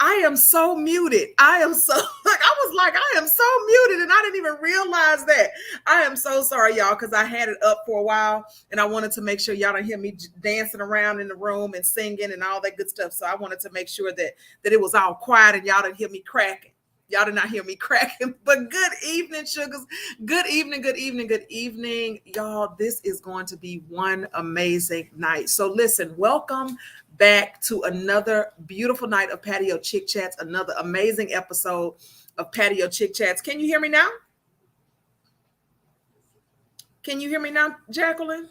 I am so muted. I am so I am so muted, and I didn't even realize that. I am so sorry, y'all, because I had it up for a while, and I wanted to make sure y'all don't hear me dancing around in the room and singing and all that good stuff. So I wanted to make sure that it was all quiet and y'all didn't hear me cracking. Y'all did not hear me cracking. But good evening, sugars. Good evening, good evening, good evening, y'all. This is going to be one amazing night. So listen, welcome back to another beautiful night of Patio Chic Chats, another amazing episode of Patio Chic Chats. Can you hear me now? Can you hear me now, Jacqueline?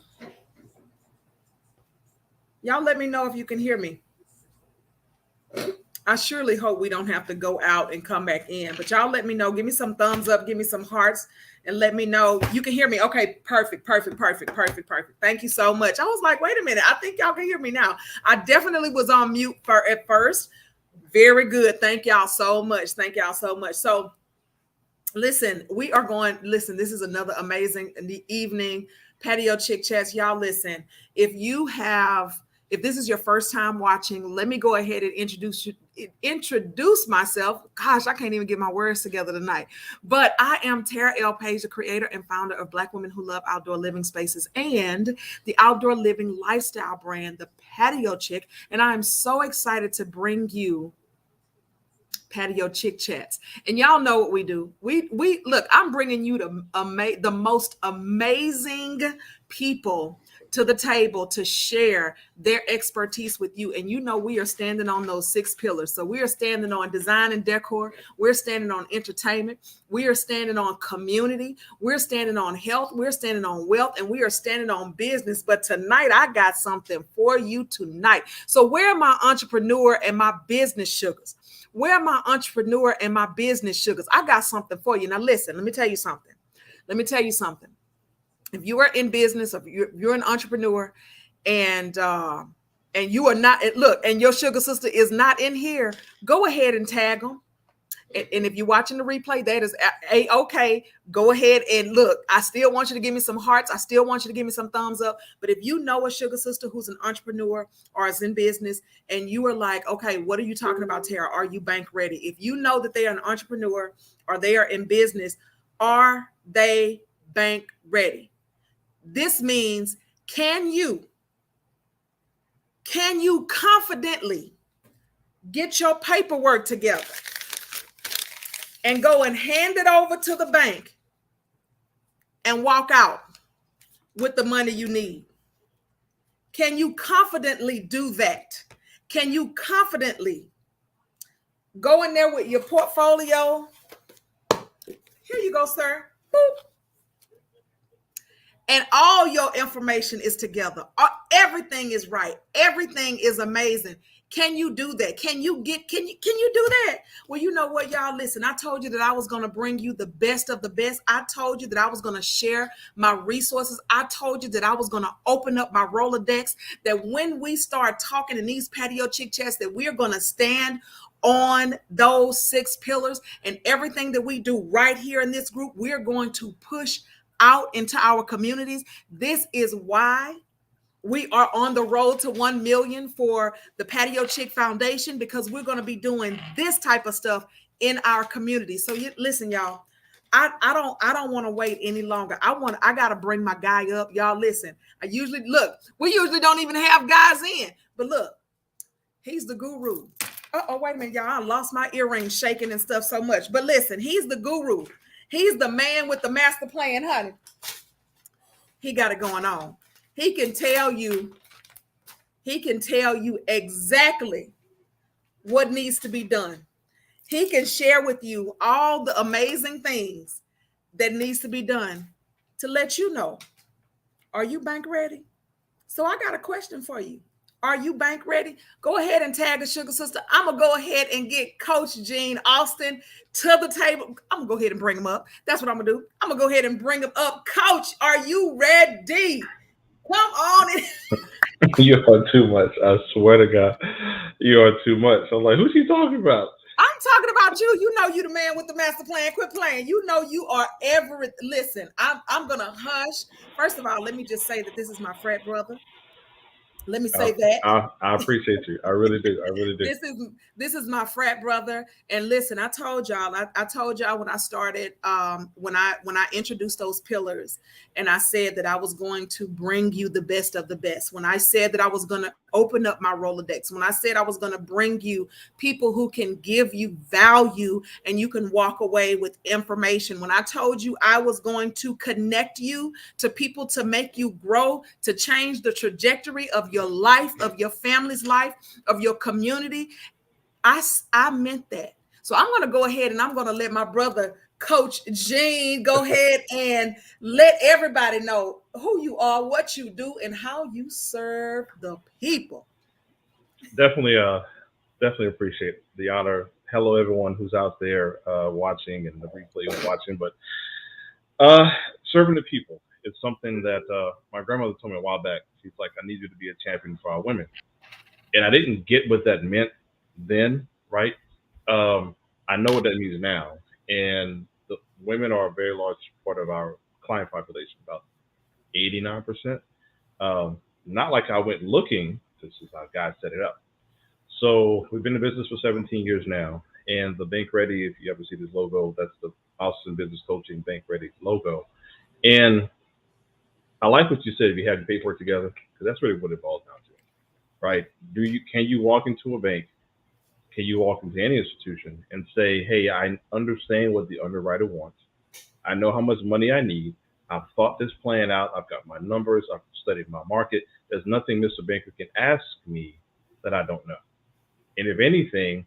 Y'all let me know if you can hear me. I surely hope we don't have to go out and come back in, but y'all let me know. Give me some thumbs up, give me some hearts, and let me know you can hear me. Okay, perfect. Thank you so much. I was like, wait a minute. I think y'all can hear me now. I definitely was on mute at first. Very good. Thank y'all so much. So listen, this is another amazing evening. Patio Chic Chats. Y'all listen, if this is your first time watching, let me go ahead and introduce myself. Gosh, I can't even get my words together tonight. But I am Tara L. Page, the creator and founder of Black Women Who Love Outdoor Living Spaces and the outdoor living lifestyle brand, the Patio Chic. And I am so excited to bring you Patio Chic Chats. And y'all know what we do. We look, I'm bringing you the most amazing people to the table to share their expertise with you. And you know, we are standing on those 6 pillars. So we are standing on design and decor. We're standing on entertainment. We are standing on community. We're standing on health. We're standing on wealth, and we are standing on business. But tonight, I got something for you tonight. So where are my entrepreneur and my business sugars? Where are my entrepreneur and my business sugars? I got something for you. Now, listen, let me tell you something. If you are in business, if you're an entrepreneur, and you are not, look, and your sugar sister is not in here, go ahead and tag them. And if you're watching the replay, that is okay. Go ahead and look. I still want you to give me some hearts. I still want you to give me some thumbs up. But if you know a sugar sister who's an entrepreneur or is in business, and you are like, okay, what are you talking about, Tara? Are you bank ready? If you know that they are an entrepreneur or they are in business, are they bank ready? This means, can you confidently get your paperwork together and go and hand it over to the bank and walk out with the money you need? Can you confidently do that? Can you confidently go in there with your portfolio? Here you go, sir. Boop. And all your information is together. Everything is right. Everything is amazing. Can you do that? Can you do that? Well, you know what, y'all, listen, I told you that I was going to bring you the best of the best. I told you that I was going to share my resources. I told you that I was going to open up my Rolodex, that when we start talking in these Patio Chic Chats, that we're going to stand on those 6 pillars, and everything that we do right here in this group, we're going to push out into our communities. This is why we are on the road to 1 million for the Patio Chic Foundation, because we're going to be doing this type of stuff in our community. So listen, y'all, I don't want to wait any longer. I got to bring my guy up. Y'all listen, we usually don't even have guys in, but look, he's the guru. Wait a minute, y'all, I lost my earrings shaking and stuff so much. But listen, he's the guru. He's the man with the master plan, honey. He got it going on. He can tell you exactly what needs to be done. He can share with you all the amazing things that needs to be done to let you know, are you bank ready? So I got a question for you. Are you bank ready? Go ahead and tag a sugar sister. I'm going to go ahead and get Coach Gene Austin to the table. I'm going to go ahead and bring him up. That's what I'm going to do. I'm going to go ahead and bring him up. Coach, are you ready? Come on in. You are too much. I swear to God, you are too much. I'm like, who's he talking about? I'm talking about you. You know you the man with the master plan. Quit playing. You know you are listen, I'm going to hush. First of all, let me just say that this is my frat brother. Let me say that. I appreciate you. I really do. I really do. This is my frat brother. And listen, I told y'all, I told y'all when I started, when I introduced those pillars, and I said that I was going to bring you the best of the best. When I said that I was going to open up my Rolodex, when I said I was going to bring you people who can give you value and you can walk away with information. When I told you I was going to connect you to people to make you grow, to change the trajectory of your life, of your family's life, of your community, I meant that. So I'm going to go ahead and I'm going to let my brother, Coach Gene, go ahead and let everybody know who you are, what you do, and how you serve the people. Definitely, definitely appreciate the honor. Hello, everyone who's out there watching and the replay who's watching. But uh, serving the people is something that my grandmother told me a while back. She's like, I need you to be a champion for our women. And I didn't get what that meant then, right? I know what that means now. And the women are a very large part of our client population, about 89%. Not like I went looking, this is how God set it up. So we've been in business for 17 years now. And the Bank Ready, if you ever see this logo, that's the Austin Business Coaching Bank Ready logo. And I like what you said, if you have your paperwork together, because that's really what it boils down to, right? Can you walk into a bank? Can you walk into any institution and say, hey, I understand what the underwriter wants. I know how much money I need. I've thought this plan out. I've got my numbers. I've studied my market. There's nothing Mr. Banker can ask me that I don't know. And if anything,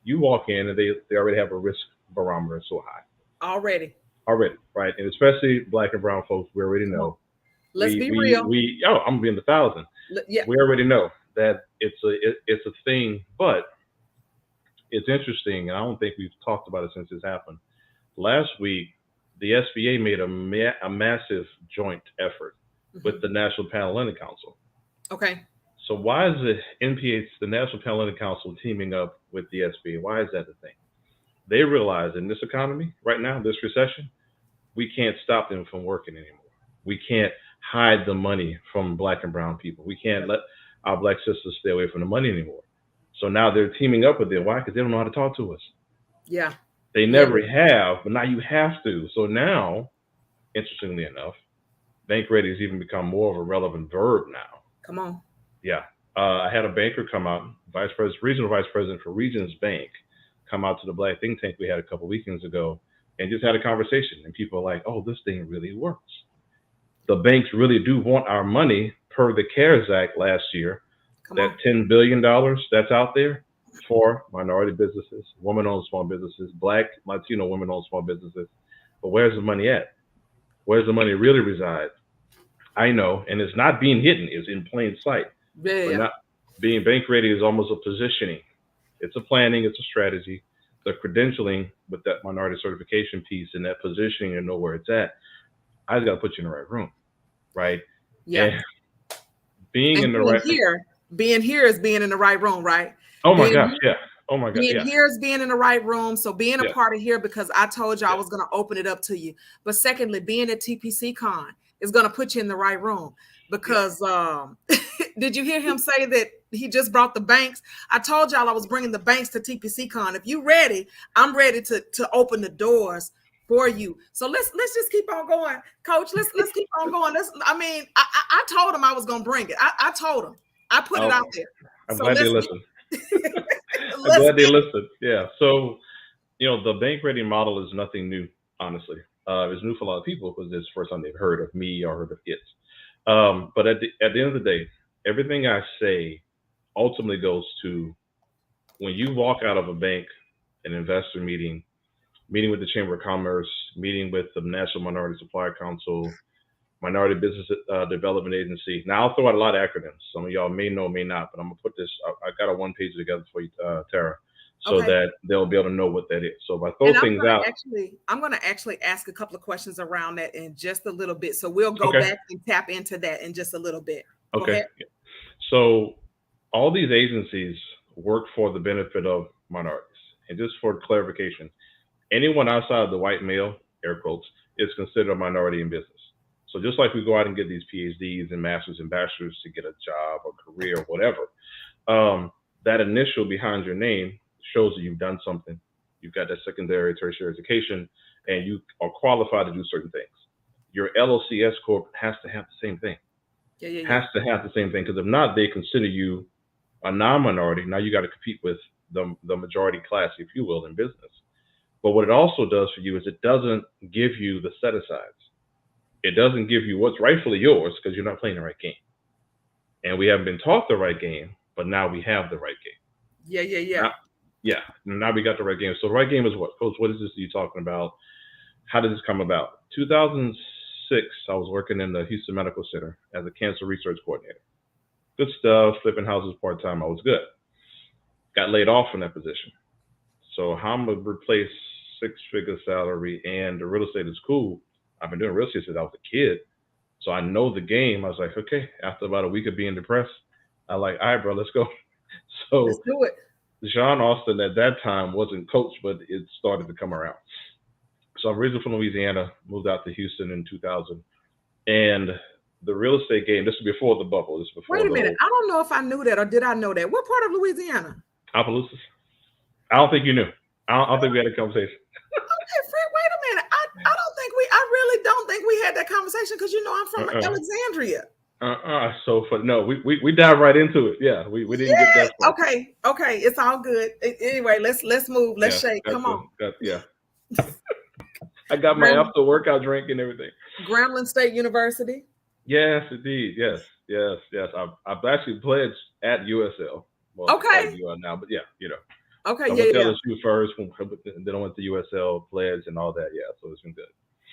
you walk in and they already have a risk barometer so high. Already, right? And especially black and brown folks, we already know. Let's be real. I'm gonna be in the thousand. Yeah. We already know that it's a thing, but it's interesting, and I don't think we've talked about it since this happened. Last week, the SBA made a massive joint effort with the National Panel Lending Council. Okay. So why is the NPH, the National Panel Lending Council, teaming up with the SBA? Why is that the thing? They realize in this economy right now, this recession, we can't stop them from working anymore. We can't hide the money from black and brown people. We can't let our black sisters stay away from the money anymore. So now they're teaming up with them. Why? Because they don't know how to talk to us. Yeah. They never have, but now you have to. So now, interestingly enough, Bank Ready has even become more of a relevant verb now. Come on. Yeah. I had a banker come out, regional vice president for Regions Bank, come out to the Black Think Tank we had a couple weekends ago and just had a conversation. And people are like, oh, this thing really works. The banks really do want our money per the CARES Act last year. That $10 billion that's out there for minority businesses, women-owned small businesses, Black, Latino women-owned small businesses. But where's the money at? Where's the money really reside? I know, and it's not being hidden. It's in plain sight. Yeah. But not being Bank Ready is almost a positioning. It's a planning. It's a strategy. The credentialing with that minority certification piece and that positioning and know where it's at. I just got to put you in the right room, right? Yeah. And being in the right here. Being here is being in the right room, right? Oh my gosh, yeah. Oh my God. Being here is being in the right room. So being a part of here, because I told you I was going to open it up to you. But secondly, being at TPCCON is going to put you in the right room. Because did you hear him say that he just brought the banks? I told y'all I was bringing the banks to TPCCON. If you ready, I'm ready to open the doors for you. So let's just keep on going, Coach. Let's keep on going. I told him I was going to bring it. I told him. I put it out there. I'm glad they listened. I'm glad they listened. Yeah. So, the Bank Ready model is nothing new, honestly. It's new for a lot of people because it's the first time they've heard of me or heard of it. But at the end of the day, everything I say ultimately goes to when you walk out of a bank, an investor meeting with the Chamber of Commerce, meeting with the National Minority Supplier Council, Minority Business Development Agency. Now, I'll throw out a lot of acronyms. Some of y'all may know, may not, but I'm going to put this, I got a one page together for you, Tara, so that they'll be able to know what that is. So if I throw things out. I'm going to actually ask a couple of questions around that in just a little bit. So we'll go back and tap into that in just a little bit. Okay. So all these agencies work for the benefit of minorities. And just for clarification, anyone outside of the white male, air quotes, is considered a minority in business. So just like we go out and get these PhDs and masters and bachelors to get a job or career or whatever, that initial behind your name shows that you've done something. You've got that secondary, tertiary education, and you are qualified to do certain things. Your LLCS corp has to have the same thing. Has to have the same thing, because if not, they consider you a non-minority. Now you got to compete with the majority class, if you will, in business. But what it also does for you is it doesn't give you the set-asides. It doesn't give you what's rightfully yours, because you're not playing the right game. And we haven't been taught the right game, but now we have the right game. Now we got the right game. So the right game is what? Coach, what is this you're talking about? How did this come about? 2006, I was working in the Houston Medical Center as a cancer research coordinator. Good stuff, flipping houses part-time. I was good. Got laid off from that position. So how I'm going to replace six-figure salary, and the real estate is cool. I've been doing real estate since I was a kid. So I know the game. I was like, okay, after about a week of being depressed, I like, all right, bro, let's go. So let's do it. Sean Austin at that time wasn't coach, but it started to come around. So I'm originally from Louisiana, moved out to Houston in 2000. And the real estate game, this is before the bubble. This is before. Wait a minute. I don't know if I knew that, or did I know that? What part of Louisiana? Opelousas. I don't think you knew. I don't think we had a conversation. Okay, Fred, wait a minute. I really don't think we had that conversation, because I'm from Alexandria. So we dive right into it. Yeah, we didn't get that far. Okay, it's all good. Anyway, let's move. Let's shake. Come on. I got my after workout drink and everything. Grambling State University. Yes, indeed. Yes. I've actually pledged at USL. Well, okay. Now, but yeah. Okay. I went to LSU first, and then I went to USL, pledged, and all that. Yeah, so it's been good.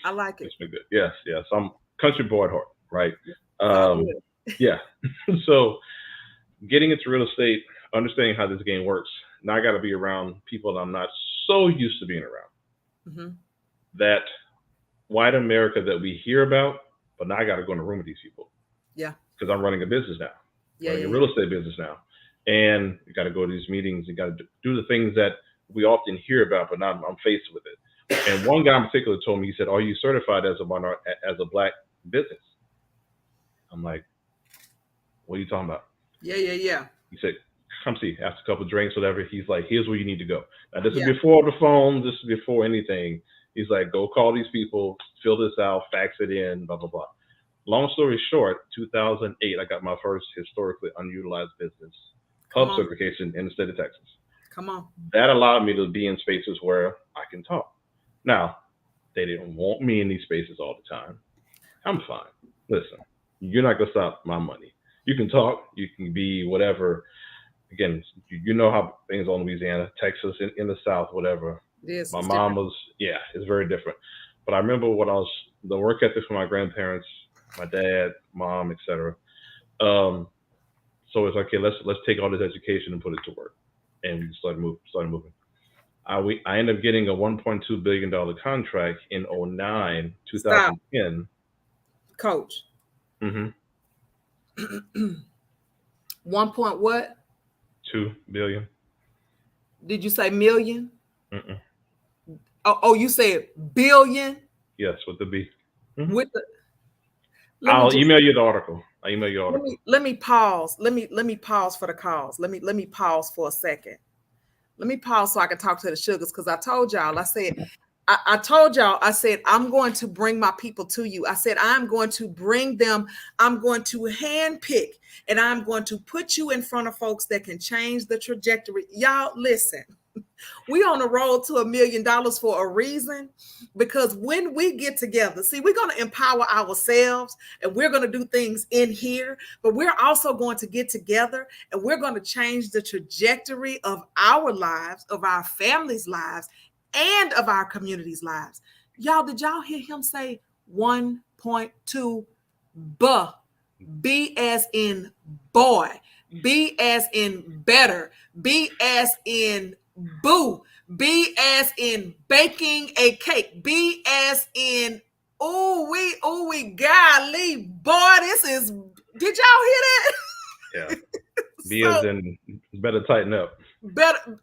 I like it. It's been good. Yes. I'm country boy at heart, right? Yeah. So getting into real estate, understanding how this game works. Now I got to be around people that I'm not so used to being around. Mm-hmm. That white America that we hear about, but now I got to go in the room with these people. Yeah. Because I'm running a business now. A real estate business now. And you got to go to these meetings. You got to do the things that we often hear about, but now I'm faced with it. And one guy in particular told me, he said, "Are you certified as a black business?" I'm like, "What are you talking about?" Yeah. He said, "Come see, after a couple of drinks, whatever." He's like, "Here's where you need to go." Now, this is before the phone. This is before anything. He's like, "Go call these people, fill this out, fax it in, blah, blah, blah." Long story short, 2008, I got my first historically unutilized business hub certification in the state of Texas. Come on. That allowed me to be in spaces where I can talk. Now, they didn't want me in these spaces all the time. I'm fine. Listen, you're not going to stop my money. You can talk. You can be whatever. Again, you know how things are in Louisiana, Texas, in the South, whatever. Yes, my mom was, it's very different. But I remember the work ethic from my grandparents, my dad, mom, etc. So it's like, okay, let's take all this education and put it to work. And we started moving. I ended up getting a $1.2 billion contract in 2009, 2010. Stop. Coach. Mm-hmm. 1 point what? 2 billion. Did you say million? Mm-mm. Oh, you said billion? Yes, with the B. Mm-hmm. With the. I'll email you the article. Let me pause. Let me pause for the cause. Let me pause for a second. Let me pause so I can talk to the Sugas, because I told y'all, I said, I'm going to bring my people to you. I said, I'm going to bring them. I'm going to handpick, and I'm going to put you in front of folks that can change the trajectory. Y'all, listen, we on the road to $1 million for a reason, because when we get together, see, we're going to empower ourselves, and we're going to do things in here, but we're also going to get together, and we're going to change the trajectory of our lives, of our families' lives, and of our community's lives. Y'all, did y'all hear him say 1.2 B as in boy, B as in better, B as in boo, B as in baking a cake, B as in we golly, boy, this is, did y'all hear that? Yeah. B as in better tighten up. Better,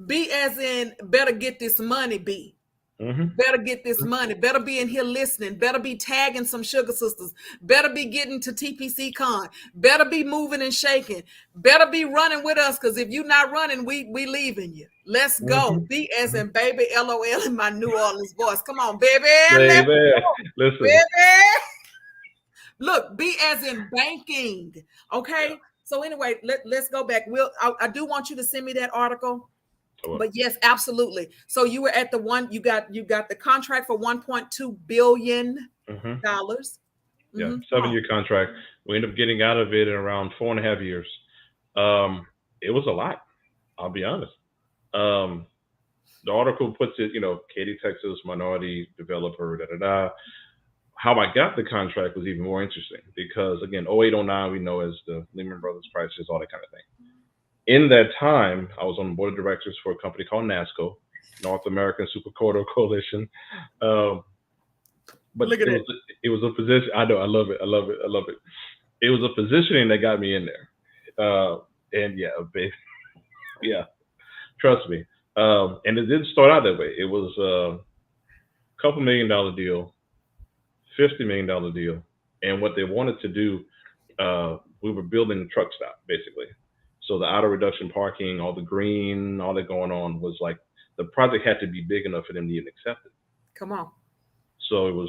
B as in better get this money, B. Better get this money. Better be in here listening. Better be tagging some sugar sisters. Better be getting to TPCCON. Better be moving and shaking. Better be running with us, because if you're not running, we leaving you. Let's go. Be as in baby, LOL in my New Orleans voice. Come on, baby. Let's go. Listen. Baby. Look, be as in banking. Okay. Yeah. So anyway, let's go back. I do want you to send me that article. But yes, absolutely. So you were at the one, you got the contract for $1.2 billion. Yeah, 7-year contract. We ended up getting out of it in around 4.5 years. It was a lot, I'll be honest. The article puts it, Katy, Texas, minority developer, How I got the contract was even more interesting because, again, 08, 09, we know as the Lehman Brothers crisis, all that kind of thing. In that time, I was on the board of directors for a company called NASCO, North American Supercorridor Coalition. But it was a position. I know, I love it. It was a positioning that got me in there. And yeah, trust me. And it didn't start out that way. It was a couple $1 million deal, $50 million deal. And what they wanted to do, we were building a truck stop, basically. So the auto reduction parking, all the green, all that going on was like, the project had to be big enough for them to even accept it. Come on. So it was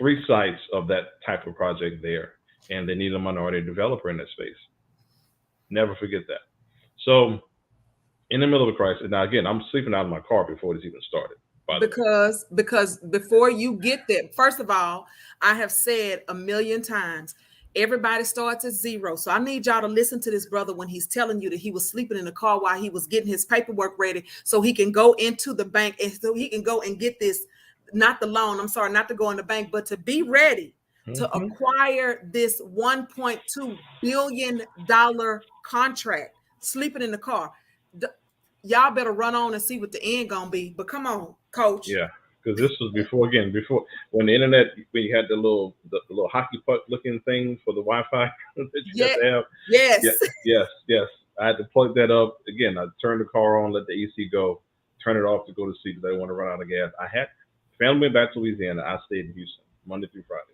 3 sites of that type of project there. And they needed a minority developer in that space. Never forget that. So in the middle of a crisis, now again, I'm sleeping out of my car before this even started. Because before you get there, first of all, I have said 1,000,000 times, everybody starts at 0. So I need y'all to listen to this brother when he's telling you that he was sleeping in the car while he was getting his paperwork ready so he can go into the bank and so he can go and get this, not the loan, I'm sorry, not to go in the bank, but to be ready to acquire this $1.2 billion contract, sleeping in the car. Y'all better run on and see what the end gonna be. But come on, coach. Yeah, because this was before when the internet, we had the little hockey puck looking thing for the Wi-Fi that you had to have. Yes. I had to plug that up. Again, I turned the car on, let the AC go, turn it off to go to sleep because I didn't want to run out of gas. Family went back to Louisiana. I stayed in Houston Monday through Friday.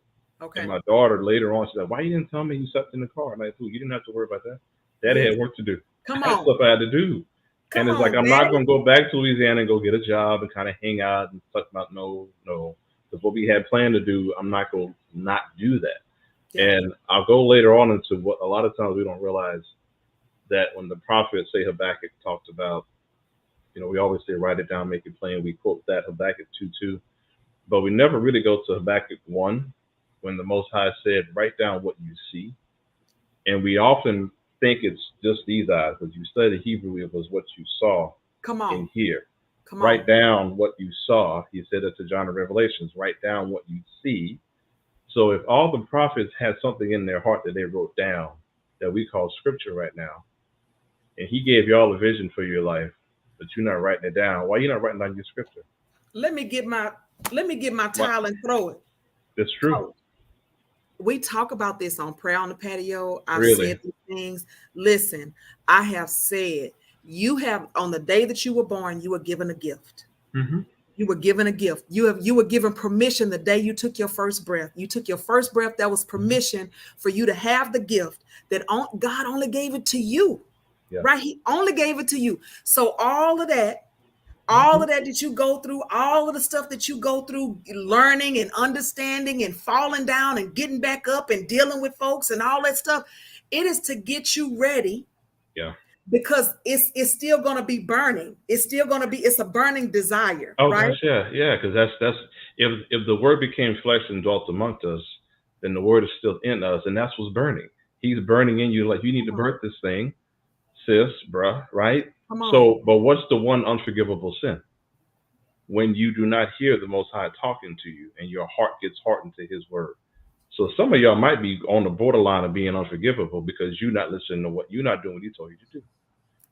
Okay. And my daughter later on, she's like, "Why you didn't tell me you slept in the car?" And I said, "You didn't have to worry about that. Daddy had work to do. Come I had stuff I had to do." And it's like, I'm not going to go back to Louisiana and go get a job and kind of hang out and talk about no. Because what we had planned to do, I'm not going to not do that. Yeah. And I'll go later on into what a lot of times we don't realize that when the prophet, say Habakkuk, talked about, we always say, write it down, make it plain. We quote that Habakkuk 2:2. But we never really go to Habakkuk 1 when the Most High said, write down what you see. And we often think it's just these eyes, but you study Hebrew, it was what you saw in here. Write down what you saw. He said it to John in Revelations, write down what you see. So if all the prophets had something in their heart that they wrote down that we call scripture right now, and he gave y'all a vision for your life, but you're not writing it down, why are you not writing down your scripture? Let me get my towel and throw it. That's true. We talk about this on Prayer on the Patio. I've said these things. Listen, I have said, on the day that you were born, you were given a gift. You were given a gift. You were given permission the day you took your first breath. You took your first breath. That was permission for you to have the gift that God only gave it to you. Yeah. Right? He only gave it to you. So all of that that you go through, all of the stuff that you go through, learning and understanding and falling down and getting back up and dealing with folks and all that stuff, it is to get you ready. Yeah. Because it's still going to be burning. It's a burning desire. Oh, right? Gosh, yeah. Because that's if the word became flesh and dwelt amongst us, then the word is still in us, and that's what's burning. He's burning in you, like you need to birth this thing, sis, bruh, right? So, but what's the one unforgivable sin? When you do not hear the Most High talking to you and your heart gets hardened to his word. So some of y'all might be on the borderline of being unforgivable because you're not listening to what you're not doing what he told you to do.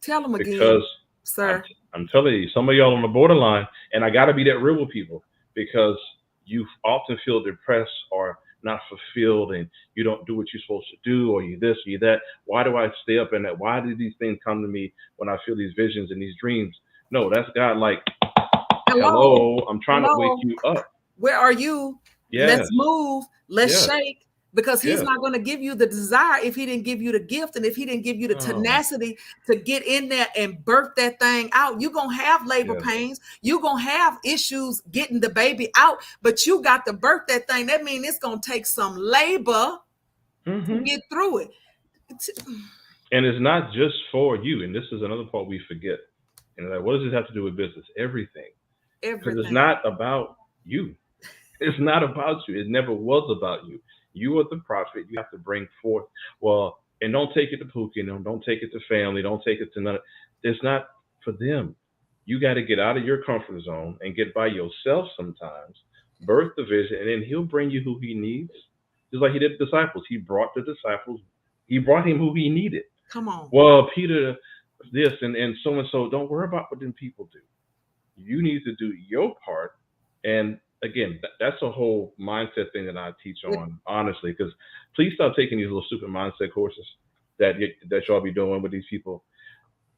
Tell them again, because sir. I'm telling you, some of y'all on the borderline, and I got to be that real with people because you often feel depressed or not fulfilled and you don't do what you're supposed to do, or you this, or you that. Why do I stay up in that? Why do these things come to me when I feel these visions and these dreams? No, that's God like, hello, I'm trying to wake hello. you up. Where are you? Yes, Let's move. Let's yes, shake. Because he's yes. not going to give you the desire if he didn't give you the gift and if he didn't give you the Oh, tenacity to get in there and birth that thing out. You're going to have labor yes. pains. You're going to have issues getting the baby out, but you got to birth that thing. That means it's going to take some labor to get through it. And it's not just for you. And this is another part we forget. And like, what does this have to do with business? Everything. Because it's Everything. not about you. It's not about you. It never was about you. You are the prophet. You have to bring forth. Well, and don't take it to Pookie. Don't take it to family. Don't take it to none. It's not for them. You got to get out of your comfort zone and get by yourself sometimes. Birth the vision, and then he'll bring you who he needs. Just like he did the disciples. He brought the disciples. He brought him who he needed. Come on. Well, Peter, this and so. Don't worry about what them people do. You need to do your part. And again, that's a whole mindset thing that I teach on, honestly, because please stop taking these little stupid mindset courses that y'all be doing with these people.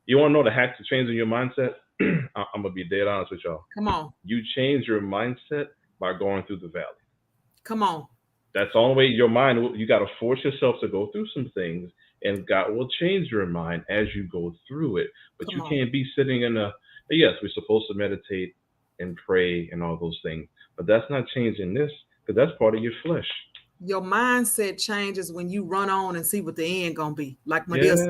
You want to know the hack to changing your mindset? I'm going to be dead honest with y'all. Come on. You change your mindset by going through the valley. Come on. That's the only way your mind, you got to force yourself to go through some things, and God will change your mind as you go through it. But you can't be sitting in yes, we're supposed to meditate and pray and all those things, but that's not changing this, because that's part of your flesh. Your mindset changes when you run on and see what the end gonna be. Like Medea Yes,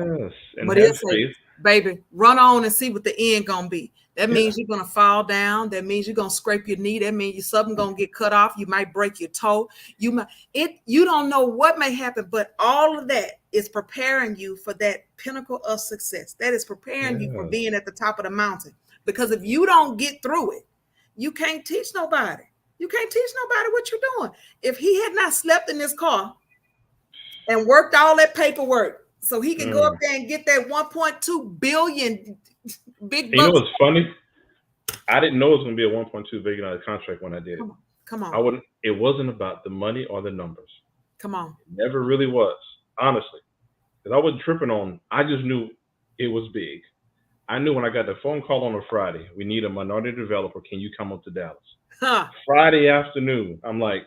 and Medea have said, faith. baby, run on and see what the end gonna be. That means you're gonna fall down. That means you're gonna scrape your knee. That means you're something gonna get cut off. You might break your toe. You don't know what may happen, but all of that is preparing you for that pinnacle of success. That is preparing you for being at the top of the mountain. Because if you don't get through it, you can't teach nobody. You can't teach nobody what you're doing. If he had not slept in this car and worked all that paperwork so he can go up there and get that 1.2 billion big bucks. You know what's funny? I didn't know it was going to be a $1.2 billion contract when I did it. Come on. It wasn't about the money or the numbers. Come on. It never really was, honestly. Because I wasn't tripping on, I just knew it was big. I knew when I got the phone call on a Friday, we need a minority developer. Can you come up to Dallas? Friday afternoon, I'm like,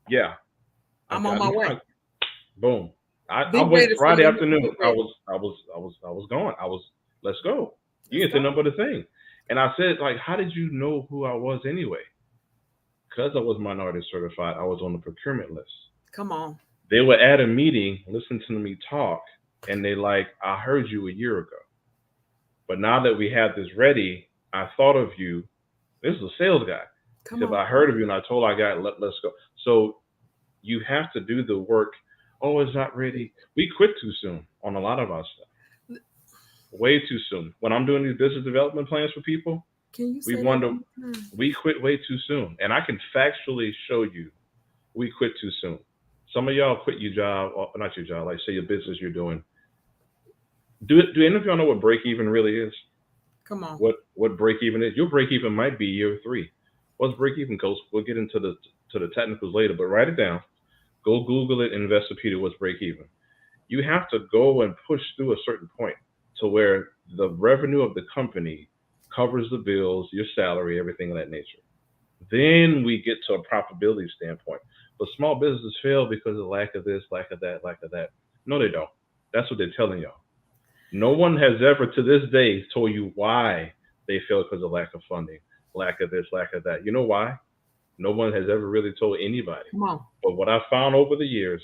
yeah. I'm on my way. Boom. I went Friday afternoon. I was going. Let's go. You get the number of the thing. And I said, like, how did you know who I was anyway? Because I was minority certified, I was on the procurement list. Come on. They were at a meeting, listening to me talk, and they like, I heard you a year ago. But now that we have this ready, I thought of you. This is a sales guy. If I heard of you and I told our guy, let's go. So you have to do the work. Oh, it's not ready. We quit too soon on a lot of our stuff. Way too soon. When I'm doing these business development plans for people, we quit way too soon. And I can factually show you we quit too soon. Some of y'all quit your job, or not your job, like say your business you're doing. Do any of y'all know what break even really is? Come on. What break even is? Your break even might be year 3. What's break even, Coach? We'll get into the technicals later, but write it down. Go Google it, Investopedia, what's break even. You have to go and push through a certain point to where the revenue of the company covers the bills, your salary, everything of that nature. Then we get to a profitability standpoint. But small businesses fail because of lack of this, lack of that, lack of that. No, they don't. That's what they're telling y'all. No one has ever to this day told you why they fail because of lack of funding, lack of this, lack of that. You know why? No one has ever really told anybody. Come on. But what I found over the years,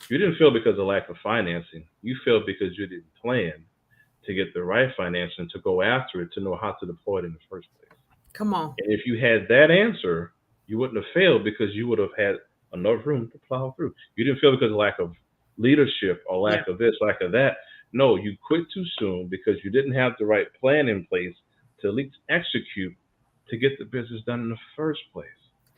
you didn't fail because of lack of financing. You failed because you didn't plan to get the right financing to go after it, to know how to deploy it in the first place. Come on. And if you had that answer, you wouldn't have failed because you would have had enough room to plow through. You didn't fail because of lack of leadership or lack of this, lack of that. No, you quit too soon because you didn't have the right plan in place to at least execute to get the business done in the first place.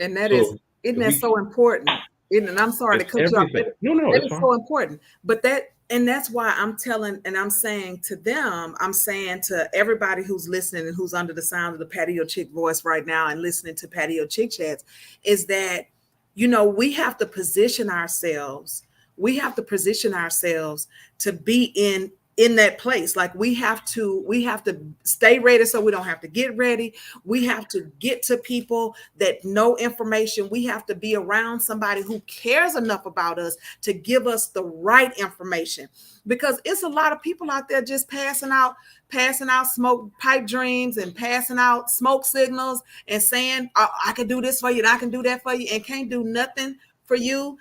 And isn't that so important? And I'm sorry to cut you off. No, it's so important. But that's why I'm telling and I'm saying to them, I'm saying to everybody who's listening and who's under the sound of the Patio Chic voice right now and listening to Patio Chic chats, is that, we have to position ourselves. We have to position ourselves to be in in that place. Like we have to stay ready so we don't have to get ready. We have to get to people that know information. We have to be around somebody who cares enough about us to give us the right information, because it's a lot of people out there just passing out smoke pipe dreams and passing out smoke signals and saying, I can do this for you and I can do that for you, and can't do nothing for you,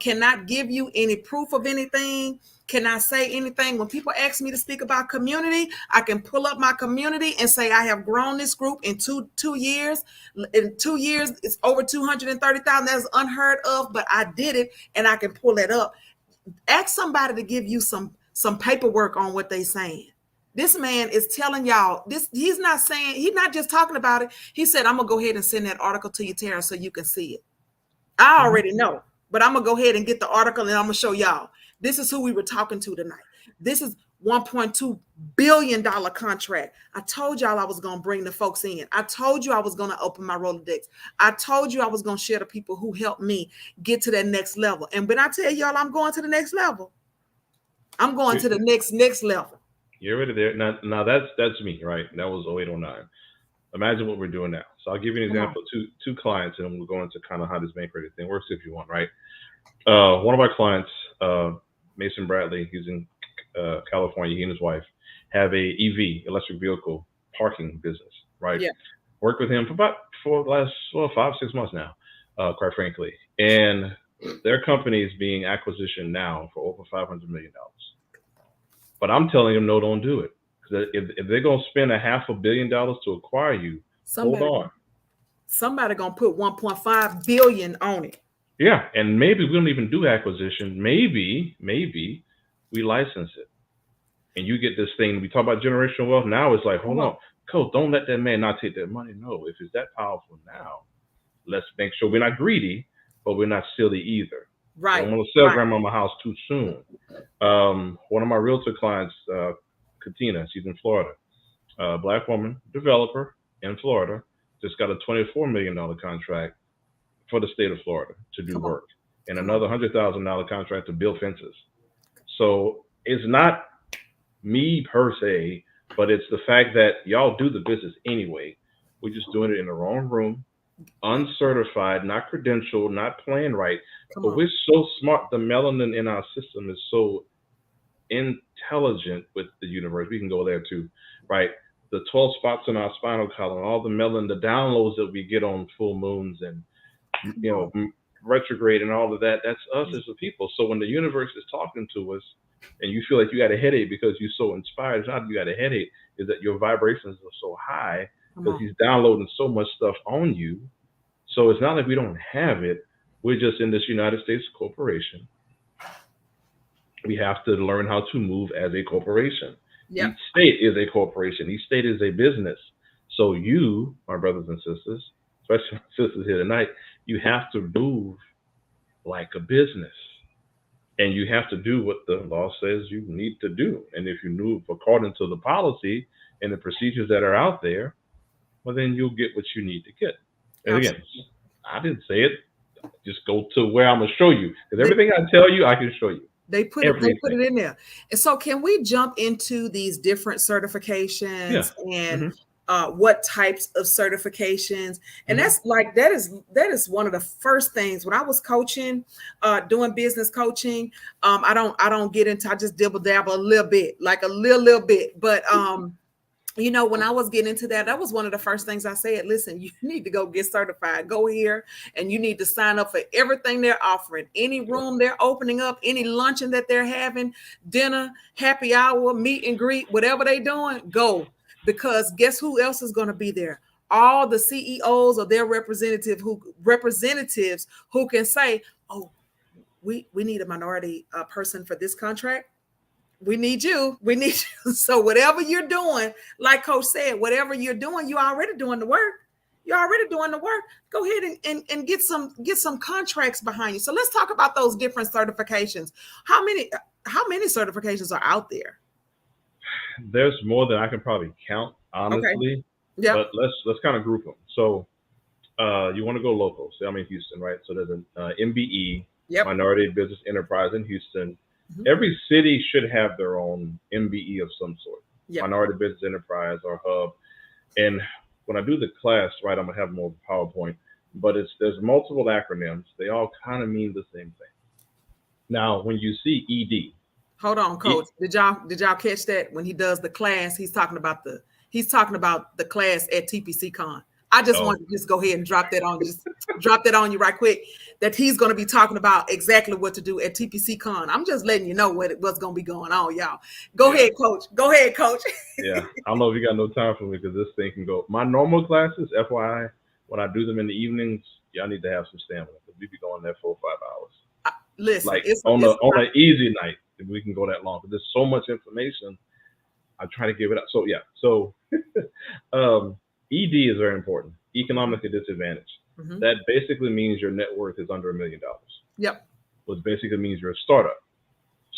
cannot give you any proof of anything, cannot say anything. When people ask me to speak about community, I can pull up my community and say I have grown this group in two years. In 2 years, it's over 230,000. That's unheard of, but I did it, and I can pull it up. Ask somebody to give you some paperwork on what they saying. This man is telling y'all this. He's not just talking about it. He said, I'm gonna go ahead and send that article to you, Tara, so you can see it. I already know, but I'm gonna go ahead and get the article and I'm gonna show y'all. This is who we were talking to tonight. This is $1.2 billion contract. I told y'all I was gonna bring the folks in. I told you I was gonna open my Rolodex. I told you I was gonna share the people who helped me get to that next level. And when I tell y'all I'm going to the next level, I'm going to the next level. You're already there. Now that's me, right? That was 0809. Imagine what we're doing now. So I'll give you an example. Two clients, and we'll go into kind of how this bank credit thing works if you want, right? One of our clients, Mason Bradley, he's in California. He and his wife have a EV, electric vehicle parking business, right? Yeah. Worked with him for the last 5-6 months now, quite frankly. And their company is being acquisitioned now for over $500 million. But I'm telling them, no, don't do it. Because if they're going to spend $500 million to acquire you, hold on. Somebody going to put 1.5 billion on it. Yeah, and maybe we don't even do acquisition. Maybe we license it. And you get this thing. We talk about generational wealth. Now it's like, hold on. Coach, don't let that man not take that money. No, if it's that powerful now, let's make sure we're not greedy, but we're not silly either. Right. I don't want to sell grandma my house too soon. One of my realtor clients, Katina, she's in Florida. Black woman, developer in Florida, just got a $24 million contract for the state of Florida to do work, and another $100,000 contract to build fences. So it's not me per se, but it's the fact that y'all do the business anyway. We're just doing it in the wrong room, uncertified, not credentialed, not playing right. But we're so smart. The melanin in our system is so intelligent with the universe. We can go there too, right? The 12 spots in our spinal column, all the melanin, the downloads that we get on full moons and retrograde and all of that, that's us as the people. So when the universe is talking to us and you feel like you got a headache because you're so inspired, it's not that you got a headache, is that your vibrations are so high because he's downloading so much stuff on you. So it's not like we don't have it. We're just in this United States corporation. We have to learn how to move as a corporation. Yep. Each state is a corporation. Each state is a business. So you, my brothers and sisters, especially my sisters here tonight, you have to move like a business. And you have to do what the law says you need to do. And if you move according to the policy and the procedures that are out there, well, then you'll get what you need to get. And again, I didn't say it. Just go to where I'm going to show you. Because everything I tell you, I can show you. They put it in there. And so can we jump into these different certifications and what types of certifications? And that is one of the first things when I was coaching, doing business coaching. I don't get into, I just dibble dabble a little bit, like a little bit. But you know, when I was getting into that was one of the first things I said. Listen, you need to go get certified. Go here and you need to sign up for everything they're offering. Any room they're opening up, any luncheon that they're having, dinner, happy hour, meet and greet, whatever they're doing, go. Because guess who else is going to be there? All the CEOs or their representatives who can say, oh, we need a minority person for this contract. We need you. So whatever you're doing, like Coach said, whatever you're doing, you're already doing the work. Go ahead and get some contracts behind you. So let's talk about those different certifications. How many certifications are out there? There's more than I can probably count, honestly. Okay. Yeah. But let's kind of group them. So you want to go local. So I'm in Houston, right? So there's an MBE, Minority Business Enterprise in Houston. Every city should have their own MBE of some sort, minority business enterprise or hub. And when I do the class, right, I'm gonna have more PowerPoint, but there's multiple acronyms. They all kind of mean the same thing. Now, when you see ED, hold on, Coach. Did y'all catch that when he does the class? He's talking about the class at TPCCON. I just want to just go ahead and drop that on you right quick. That he's going to be talking about exactly what to do at TPCCON. I'm just letting you know what's going to be going on, y'all. Go ahead, Coach. Yeah, I don't know if you got no time for me because this thing can go. My normal classes, FYI, when I do them in the evenings, y'all need to have some stamina because we be going there 4 or 5 hours. Listen, like on an easy night, if we can go that long. Because there's so much information. I try to give it up. So yeah, ED is very important. Economically disadvantaged. That basically means your net worth is under $1 million. Yep. Which basically means you're a startup.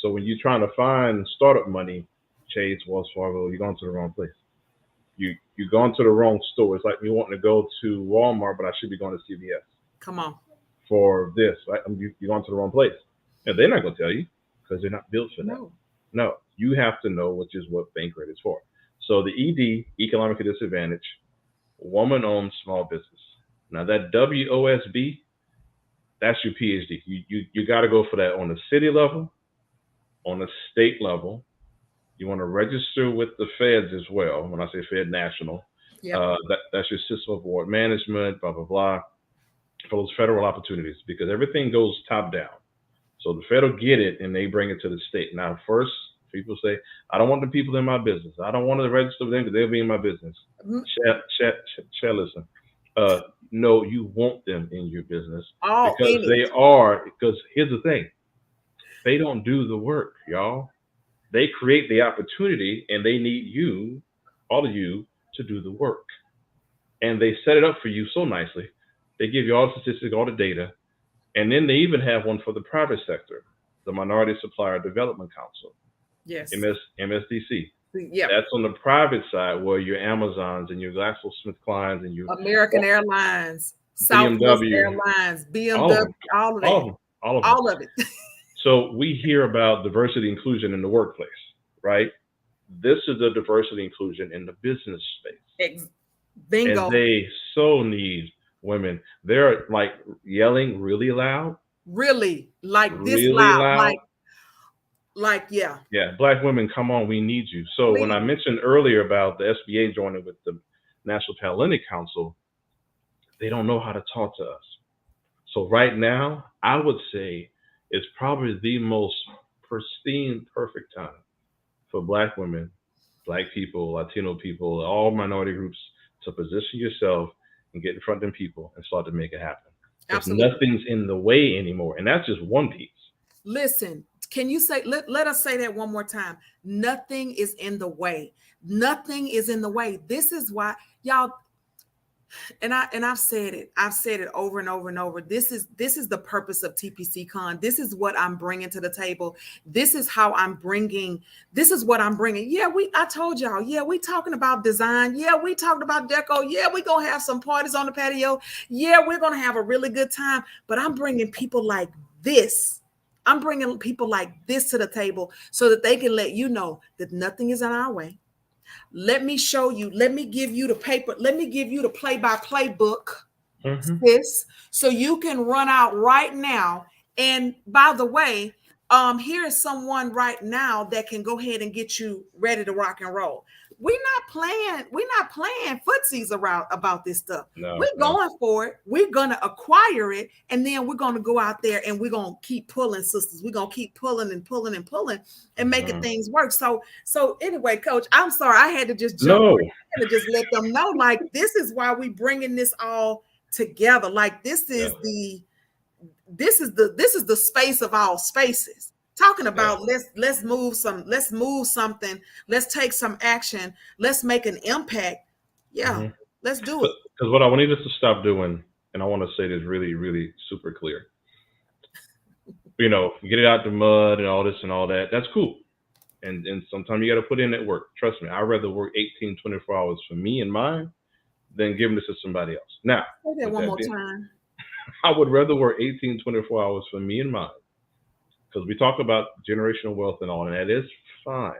So when you're trying to find startup money, Chase, Wells Fargo, you're going to the wrong place. You're going to the wrong store. It's like you wanting to go to Walmart, but I should be going to CVS. Come on. For this, right? You're going to the wrong place. And they're not going to tell you because they're not built for that. No, you have to know which is what Bankrate is for. So the ED, economically disadvantaged, woman-owned small business. Now that WOSB, that's your PhD. You got to go for that on the city level, on the state level. You want to register with the feds as well. When I say Fed National, that's your system of award management, blah, blah, blah, for those federal opportunities, because everything goes top down. So the federal get it and they bring it to the state. Now, first, people say, I don't want the people in my business. I don't want to register with them because they'll be in my business. Listen. No, you want them in your business because they are. Because here's the thing. They don't do the work, y'all. They create the opportunity and they need you, all of you, to do the work. And they set it up for you so nicely. They give you all the statistics, all the data. And then they even have one for the private sector, the Minority Supplier Development Council. Yes. MSDC. Yeah. That's on the private side where your Amazons and your GlaxoSmithKlines and your American Airlines, Southwest Airlines, BMW, all of it. So we hear about diversity inclusion in the workplace, right? This is the diversity inclusion in the business space. Bingo. And they so need women. They're like yelling really loud. Really? Like this really loud. Like, yeah. Yeah, Black women, come on, we need you. So when I mentioned earlier about the SBA joining with the National Panhellenic Council, they don't know how to talk to us. So right now, I would say it's probably the most pristine, perfect time for Black women, Black people, Latino people, all minority groups to position yourself and get in front of them people and start to make it happen. Because nothing's in the way anymore. And that's just one piece. Listen, can you say, let us say that one more time. Nothing is in the way. Nothing is in the way. This is why, y'all, and I've said it over and over and over. This is the purpose of TPCCON. This is what I'm bringing to the table. This is what I'm bringing. Yeah, I told y'all, yeah, we talking about design. Yeah, we talking about deco. Yeah, we gonna have some parties on the patio. Yeah, we're gonna have a really good time. But I'm bringing people like this. I'm bringing people like this to the table so that they can let you know that nothing is in our way. Let me show you. Let me give you the paper. Let me give you the play-by-play book, sis, so you can run out right now. And by the way, here is someone right now that can go ahead and get you ready to rock and roll. We're not playing footsies around about this stuff. We're going for it. We're gonna acquire it, and then we're gonna go out there and we're gonna keep pulling, sisters. We're gonna keep pulling and pulling and pulling and making things work. So anyway, Coach, I'm sorry I had to just jump in and just let them know. Like, this is why we bringing this all together. Like, this is the space of all spaces. Talking about let's move something, let's take some action, let's make an impact. Yeah, let's do it. Because what I wanted us to stop doing, and I want to say this really, really super clear. You know, get it out the mud and all this and all that. That's cool. And sometimes you got to put in that work. Trust me, I'd rather work 18, 24 hours for me and mine than giving this to somebody else. Now, say that one more time. I would rather work 18, 24 hours for me and mine. because we talk about generational wealth and all, and that is fine.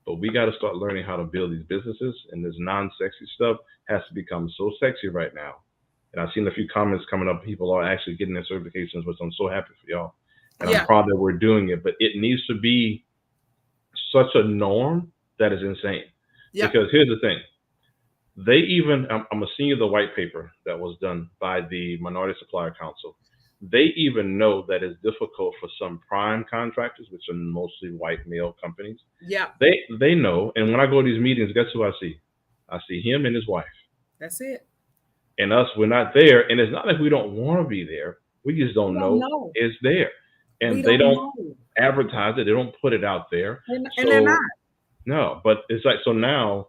But we got to start learning how to build these businesses, and this non-sexy stuff has to become so sexy right now. And I've seen a few comments coming up. People are actually getting their certifications, which I'm so happy for y'all. And I'm Yeah. proud that we're doing it. But it needs to be such a norm that is insane. Yeah. Because here's the thing. They even, I'm going to send you the white paper that was done by the Minority Supplier Council. They even know that it's difficult for some prime contractors, which are mostly white male companies. Yeah. They know. And when I go to these meetings, guess who I see? I see him and his wife. That's it. And us, we're not there. And it's not like we don't want to be there. We just don't know it's there. And they don't advertise it. They don't put it out there. And they're not. No, but it's like, so now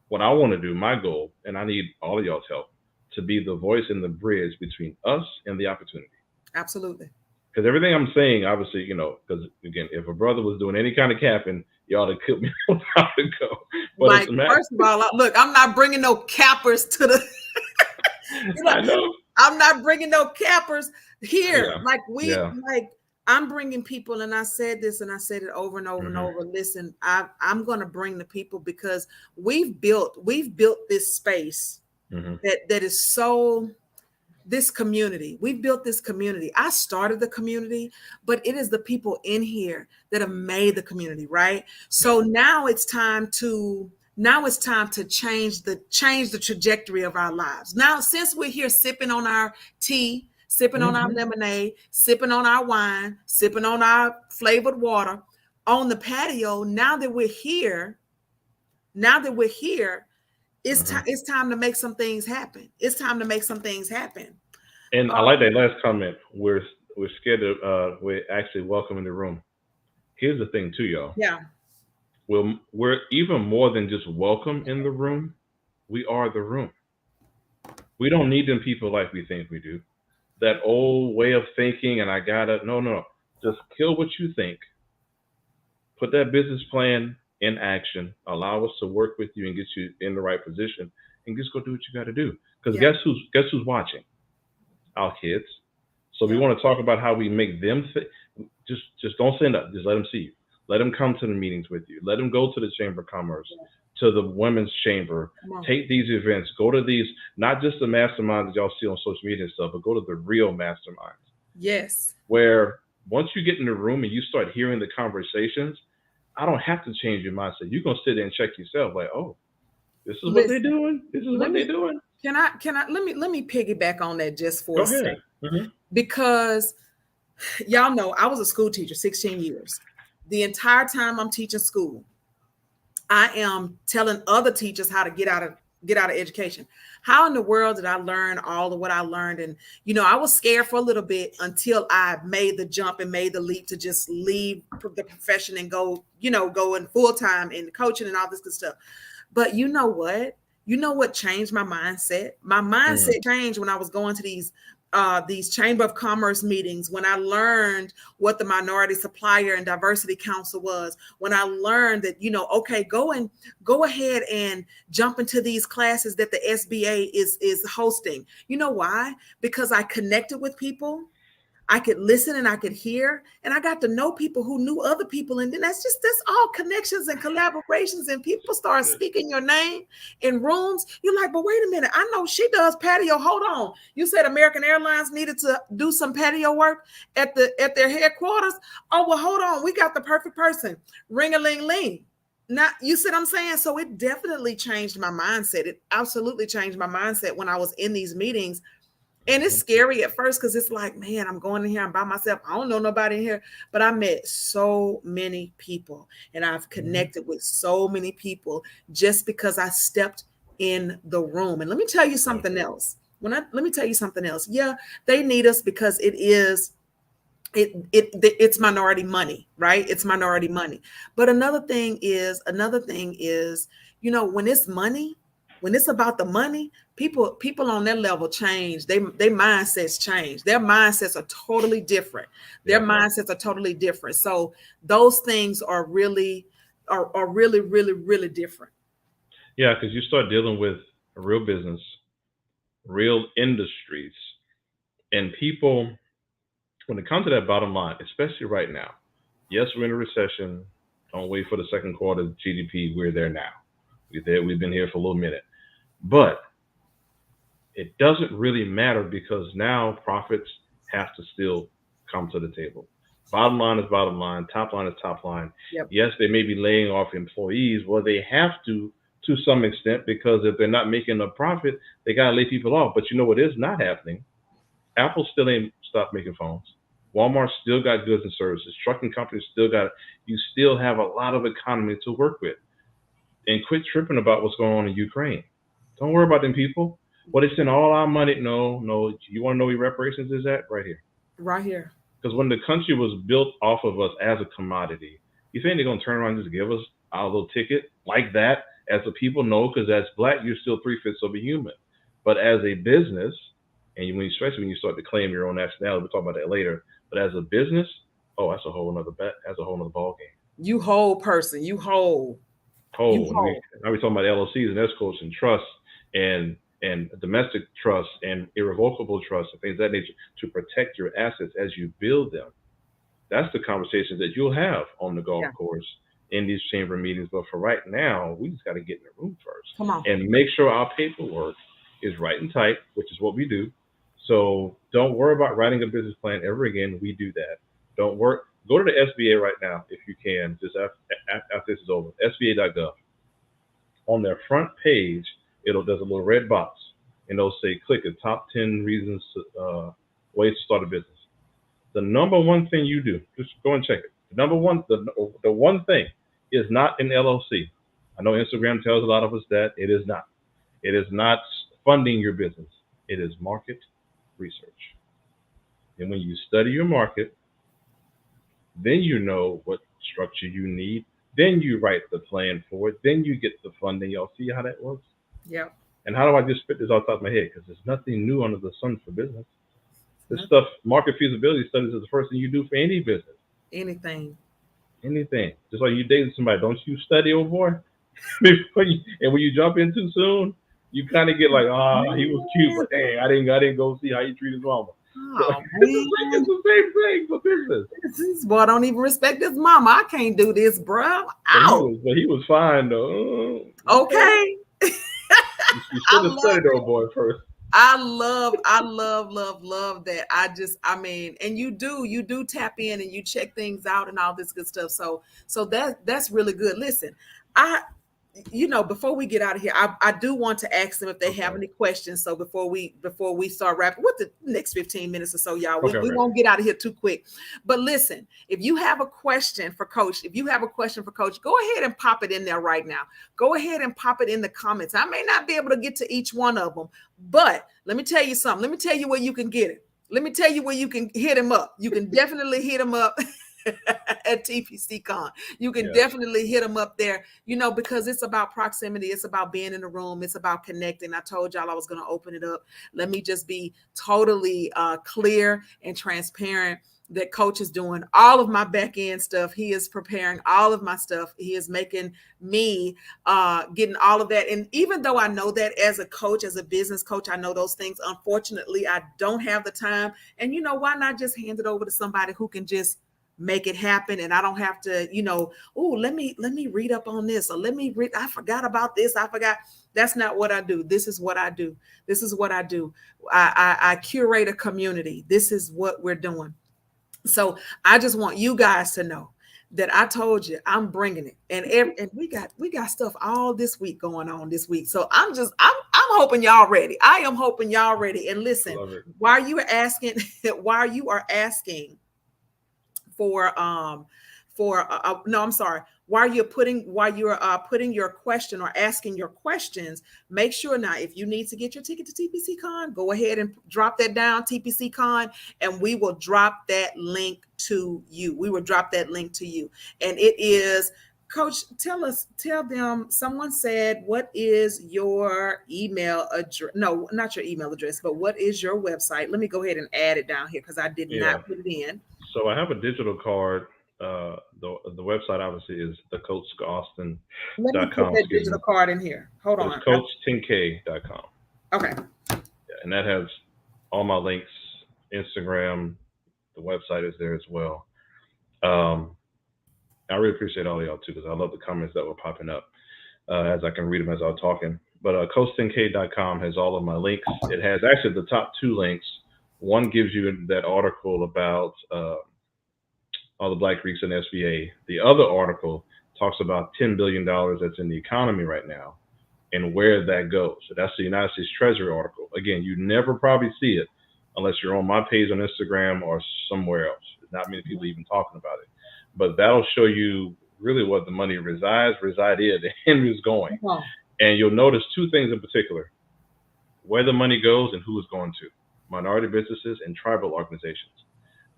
what I want to do, my goal, and I need all of y'all's help, to be the voice and the bridge between us and the opportunity. Absolutely. Because everything I'm saying, obviously, because again, if a brother was doing any kind of capping, y'all would kill me a while ago. But like, first of all, look, I'm not bringing no cappers to the. I know. I'm not bringing no cappers here. Yeah. Like I'm bringing people, and I said this, and I said it over and over and over. Listen, I'm going to bring the people because we've built this space that is so. This community, we've built this community. I started the community, but it is the people in here that have made the community, right? So now it's time to change the trajectory of our lives. Now, since we're here sipping on our tea, sipping on our lemonade, sipping on our wine, sipping on our flavored water on the patio, now that we're here, it's time to make some things happen. It's time to make some things happen. And I like that last comment. We're scared of we're actually welcome in the room. Here's the thing too, y'all. Yeah. We're even more than just welcome in the room. We are the room. We don't need them people like we think we do. That old way of thinking, and no. Just kill what you think. Put that business plan in action. Allow us to work with you and get you in the right position, and just go do what you got to do. Because guess who's watching? Our kids. So we want to talk about how we make them just don't stand up. Just let them see you. Let them come to the meetings with you. Let them go to the Chamber of Commerce, to the Women's Chamber. Take these events. Go to these, not just the masterminds that y'all see on social media and stuff, but go to the real masterminds. Yes. Where once you get in the room and you start hearing the conversations, I don't have to change your mindset. You're gonna sit there and check yourself, like, oh, this is what they're doing. This is what they're doing. Can I let me piggyback on that just for a second. Mm-hmm. Because y'all know I was a school teacher 16 years. The entire time I'm teaching school, I am telling other teachers how to get out of education. How in the world did I learn all of what I learned? And I was scared for a little bit until I made the jump and made the leap to just leave the profession and go in full time in coaching and all this good stuff. But you know what? You know what changed my mindset? My mindset changed when I was going to these Chamber of Commerce meetings, when I learned what the Minority Supplier and Diversity Council was, when I learned that, okay, go ahead and jump into these classes that the SBA is hosting. You know why? Because I connected with people. I could listen and I could hear, and I got to know people who knew other people. And then that's all connections and collaborations, and people start speaking your name in rooms. You're like, but wait a minute, I know she does patio. Hold on. You said American Airlines needed to do some patio work at their headquarters. Oh, well, hold on. We got the perfect person. Ring-a-ling-ling. Now, you see what I'm saying? So it definitely changed my mindset. It absolutely changed my mindset when I was in these meetings. And it's scary at first because it's like, man, I'm going in here, I'm by myself. I don't know nobody in here, but I met so many people and I've connected with so many people just because I stepped in the room. And let me tell you something else. Let me tell you something else. Yeah, they need us because it's minority money, right? It's minority money. But another thing is, when it's money, when it's about the money, people on their level change. Their mindsets change. Their mindsets are totally different. So those things are really, really different. Yeah, because you start dealing with a real business, real industries, and people. When it comes to that bottom line, especially right now, Yes, we're in a recession. Don't wait for the second quarter GDP. We're there now. We're there. We've been here for a little minute. But it doesn't really matter because now profits have to still come to the table. Bottom line is bottom line, top line is top line. Yep. Yes, they may be laying off employees. Well, they have to some extent because if they're not making a profit, they got to lay people off. But you know what is not happening? Apple still ain't stopped making phones. Walmart still got goods and services. Trucking companies still got. You still have a lot of economy to work with. And quit tripping about what's going on in Ukraine. Don't worry about them people. Well, they send all our money. No, no. You want to know where reparations is at? Right here. Right here. Because when the country was built off of us as a commodity, you think they're gonna turn around and just give us our little ticket like that? As a people, no, because as black, you're still 3/5 of a human. But as a business, and especially when you start to claim your own nationality, we'll talk about that later. But as a business, oh, that's a whole another bet. That's a whole another ball game. You whole person. You whole. You Oh, whole. now we're talking about LLCs and S corps and trusts and domestic trusts and irrevocable trusts and things of that nature to protect your assets as you build them. That's the conversations that you'll have on the golf Yeah. course in these chamber meetings. But for right now, we just got to get in the room first Come on. and make sure our paperwork is right and tight, which is what we do. So don't worry about writing a business plan ever again. We do that. Don't work. Go to the SBA right now if you can, just after this is over. SBA.gov. On their front page, there's a little red box, and it'll say click the top 10 reasons ways to start a business. The number one thing you do, just go and check it. The one thing is not an LLC. I know Instagram tells a lot of us that it is not. It is not funding your business. It is market research. And when you study your market, then you know what structure you need. Then you write the plan for it. Then you get the funding. Y'all see how that works? Yep. And how do I just spit this off the top of my head? Because there's nothing new under the sun for business. This stuff, market feasibility studies is the first thing you do for any business. Anything. Anything. Just like you dating somebody, don't you study, old boy? And when you jump in too soon, you kind of get like, he was cute, but dang, I didn't go see how he treated his mama. So, Oh, it's the same thing for business. this boy don't even respect his mama. I can't do this, bro. Out. But he was fine though. Okay. You should have studied, old boy, first. I love that. I mean, and you do tap in and you check things out and all this good stuff. So that's really good. Listen, before we get out of here, I do want to ask them if they have any questions. So before we start wrapping with the next 15 minutes or so, y'all, we won't get out of here too quick. But listen, if you have a question for Coach, go ahead and pop it in there right now. Go ahead and pop it in the comments. I may not be able to get to each one of them, but let me tell you something. Let me tell you where you can get it. Let me tell you where you can hit him up. You can definitely hit him up at TPCCON. You can definitely hit them up there, because it's about proximity. It's about being in the room. It's about connecting. I told y'all I was going to open it up. Let me just be totally clear and transparent that Coach is doing all of my back end stuff. He is preparing all of my stuff. He is making me getting all of that. And even though I know that as a coach, as a business coach, I know those things. Unfortunately, I don't have the time. And why not just hand it over to somebody who can just make it happen, and I don't have to, let me read up on this, or I forgot about this. That's not what I do. This is what I do. I curate a community. This is what we're doing. So I just want you guys to know that I told you I'm bringing it, and we got stuff all this week going on this week. So I'm hoping y'all ready. I am hoping y'all ready. And listen, while you are asking while you're putting your question or asking your questions, make sure now, if you need to get your ticket to TPCCON, go ahead and drop that down, TPCCON, and we will drop that link to you. And it is, Coach, tell them, someone said, what is your email address? No, not your email address, but what is your website? Let me go ahead and add it down here because I did not put it in. So I have a digital card. The website obviously is thecoachscostin.com. Let me put that digital card in here. Hold on. Coach10k.com. Okay. And that has all my links, Instagram, the website is there as well. I really appreciate all of y'all too, because I love the comments that were popping up as I can read them as I was talking. But coast10k.com has all of my links. It has actually the top two links. One gives you that article about all the Black Greeks and SBA. The other article talks about $10 billion that's in the economy right now and where that goes. So that's the United States Treasury article. Again, you never probably see it unless you're on my page on Instagram or somewhere else. There's not many people even talking about it. But that'll show you really what the money resided, and is going. Wow. And you'll notice two things in particular: where the money goes and who it's going to. Minority businesses and tribal organizations.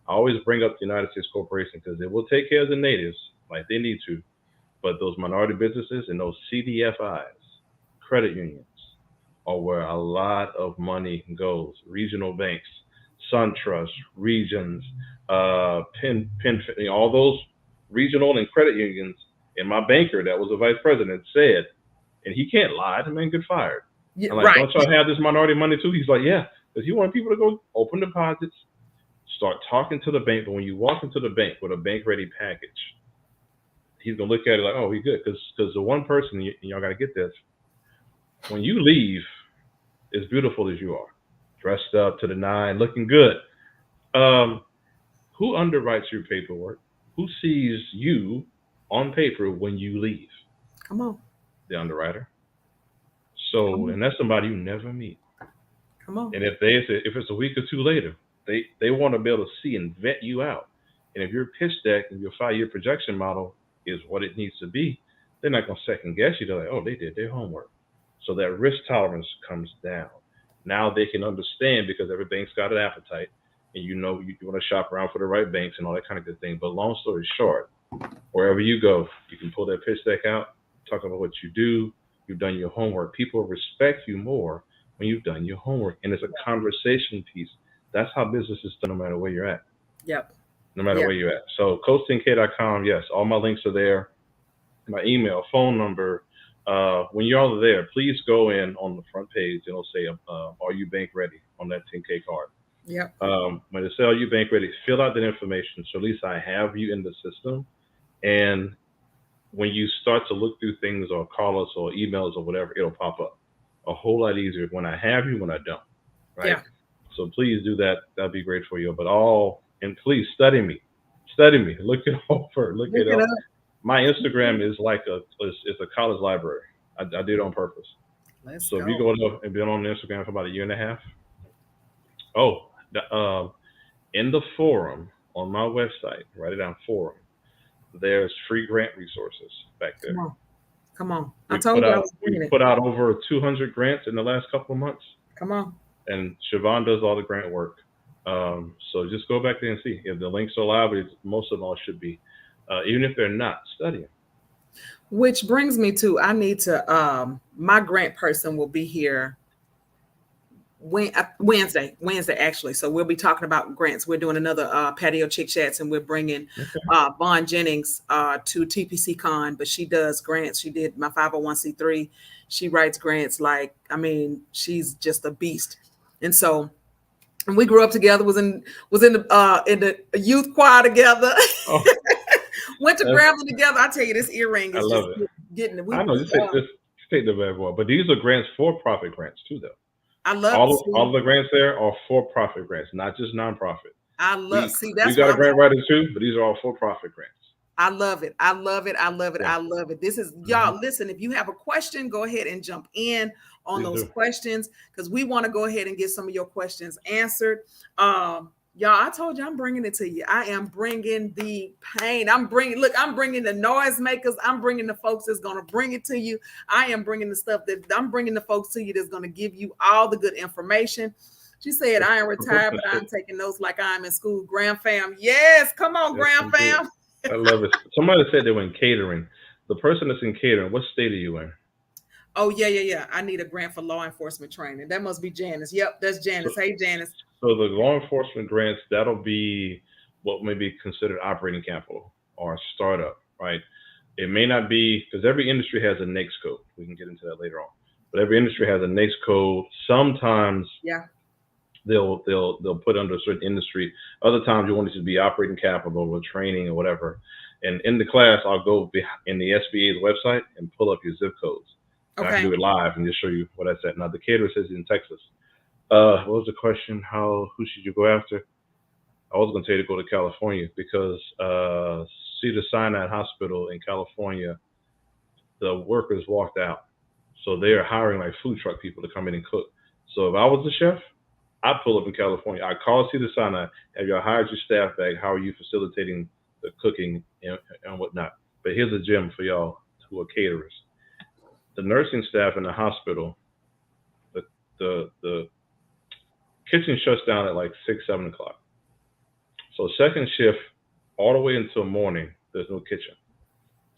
I always bring up the United States Corporation because it will take care of the natives like they need to. But those minority businesses and those CDFIs, credit unions, are where a lot of money goes. Regional banks, SunTrust, Regions, Penn, all those regional and credit unions. And my banker, that was the vice president, said, and he can't lie, the man get fired. Yeah, I'm like, right. don't y'all have this minority money too? He's like, yeah, because you want people to go open deposits, start talking to the bank. But when you walk into the bank with a bank ready package, he's gonna look at it like, oh, he's good. Because the one person, y'all got to get this, when you leave, as beautiful as you are, dressed up to the nine, looking good, who underwrites your paperwork? Who sees you on paper when you leave? Come on. The underwriter. So, and that's somebody you never meet. Come on. And if it's a week or two later, they want to be able to see and vet you out. And if your pitch deck and your 5-year projection model is what it needs to be, they're not going to second guess you. They're like, oh, they did their homework. So that risk tolerance comes down. Now they can understand, because every bank's got an appetite, and you know you want to shop around for the right banks and all that kind of good thing. But long story short, wherever you go, you can pull that pitch deck out, talk about what you do. You've done your homework. People respect you more when you've done your homework. And it's a conversation piece. That's how business is done, no matter where you're at. Yep. No matter where you're at. So coast10k.com, yes, all my links are there. My email, phone number. When you're all there, please go in on the front page. It'll say, are you bank ready on that 10K card? Yep. When it says, are you bank ready, fill out that information. So at least I have you in the system. And when you start to look through things or call us or emails or whatever, it'll pop up a whole lot easier when I have you, when I don't. Right. Yeah. So please do that. That'd be great for you. But and please study me. Look it over. Look it up. My Instagram is like it's a college library. I did it on purpose. Let's go. If you go up and been on Instagram for about a year and a half, in the forum on my website, write it down, forum. There's free grant resources back there. Come on. I told you we put out over 200 grants in the last couple of months. Come on. And Siobhan does all the grant work. So just go back there and see if the links are live. Most of them all should be. Even if they're not, study them. Which brings me to, I need to, my grant person will be here Wednesday actually. So we'll be talking about grants. We're doing another Patio Chic Chats, and we're bringing Vaughn Jennings to TPCCON, but she does grants. She did my 501c3. She writes grants she's just a beast. And so, and we grew up together, was in the youth choir together. Oh. Went to Grambling together. I tell you, this earring is just getting the. I know. Just take the bad boy. But these are grants, for-profit grants too, though. I love all of the grants there are for-profit grants, not just nonprofit. That's we got a grant writer too, but these are all for-profit grants. I love it. This is y'all. Listen, if you have a question, go ahead and jump in on those questions, because we want to go ahead and get some of your questions answered. Y'all, I told you I'm bringing it to you. I am bringing the pain. I'm bringing the noisemakers. I'm bringing the folks that's going to bring it to you. I am bringing the stuff that I'm bringing the folks to you that's going to give you all the good information. She said, I am retired, but I'm taking notes like I'm in school. Graham fam. Yes, come on, Graham fam. I love it. Somebody said they were in catering. The person that's in catering, what state are you in? Oh, yeah. I need a grant for law enforcement training. That must be Janice. Yep, that's Janice. Hey, Janice. So the law enforcement grants, that'll be what may be considered operating capital or startup, right? It may not be, because every industry has a NAICS code. We can get into that later on. But every industry has a NAICS code. Sometimes they'll put under a certain industry. Other times you want it to be operating capital or training or whatever. And in the class, I'll go in the SBA's website and pull up your zip codes. And I can Okay. do it live and just show you what that's at. Now, the caterer says he's in Texas. What was the question? Who should you go after? I was going to tell you to go to California because Cedars-Sinai Hospital in California, the workers walked out. So they are hiring like food truck people to come in and cook. So if I was the chef, I'd pull up in California. I'd call Cedars-Sinai, have y'all hired your staff back? How are you facilitating the cooking and whatnot? But here's a gem for y'all who are caterers. The nursing staff in the hospital, the kitchen shuts down at like 6, 7 o'clock. So second shift, all the way until morning, there's no kitchen.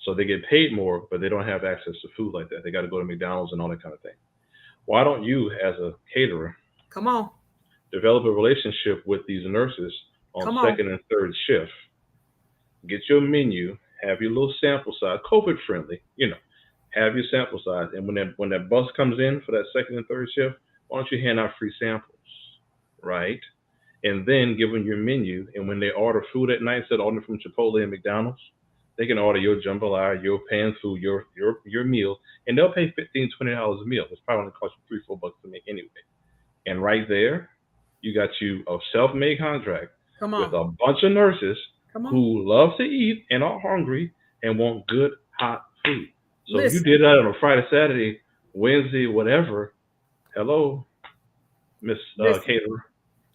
So they get paid more, but they don't have access to food like that. They got to go to McDonald's and all that kind of thing. Why don't you, as a caterer, Come on. develop a relationship with these nurses on Come on. second and third shift? Get your menu, have your little sample size, COVID friendly, have your sample size. And when that bus comes in for that second and third shift, why don't you hand out free samples, right? And then give them your menu. And when they order food at night, instead of ordering from Chipotle and McDonald's, they can order your jambalaya, your pan food, your meal, and they'll pay $15, $20 a meal. It's probably going to cost you $3, $4 to make anyway. And right there, you got you a self-made contract with a bunch of nurses who love to eat and are hungry and want good, hot food. So if you did that on a Friday, Saturday, Wednesday, whatever, hello, Miss Caterer.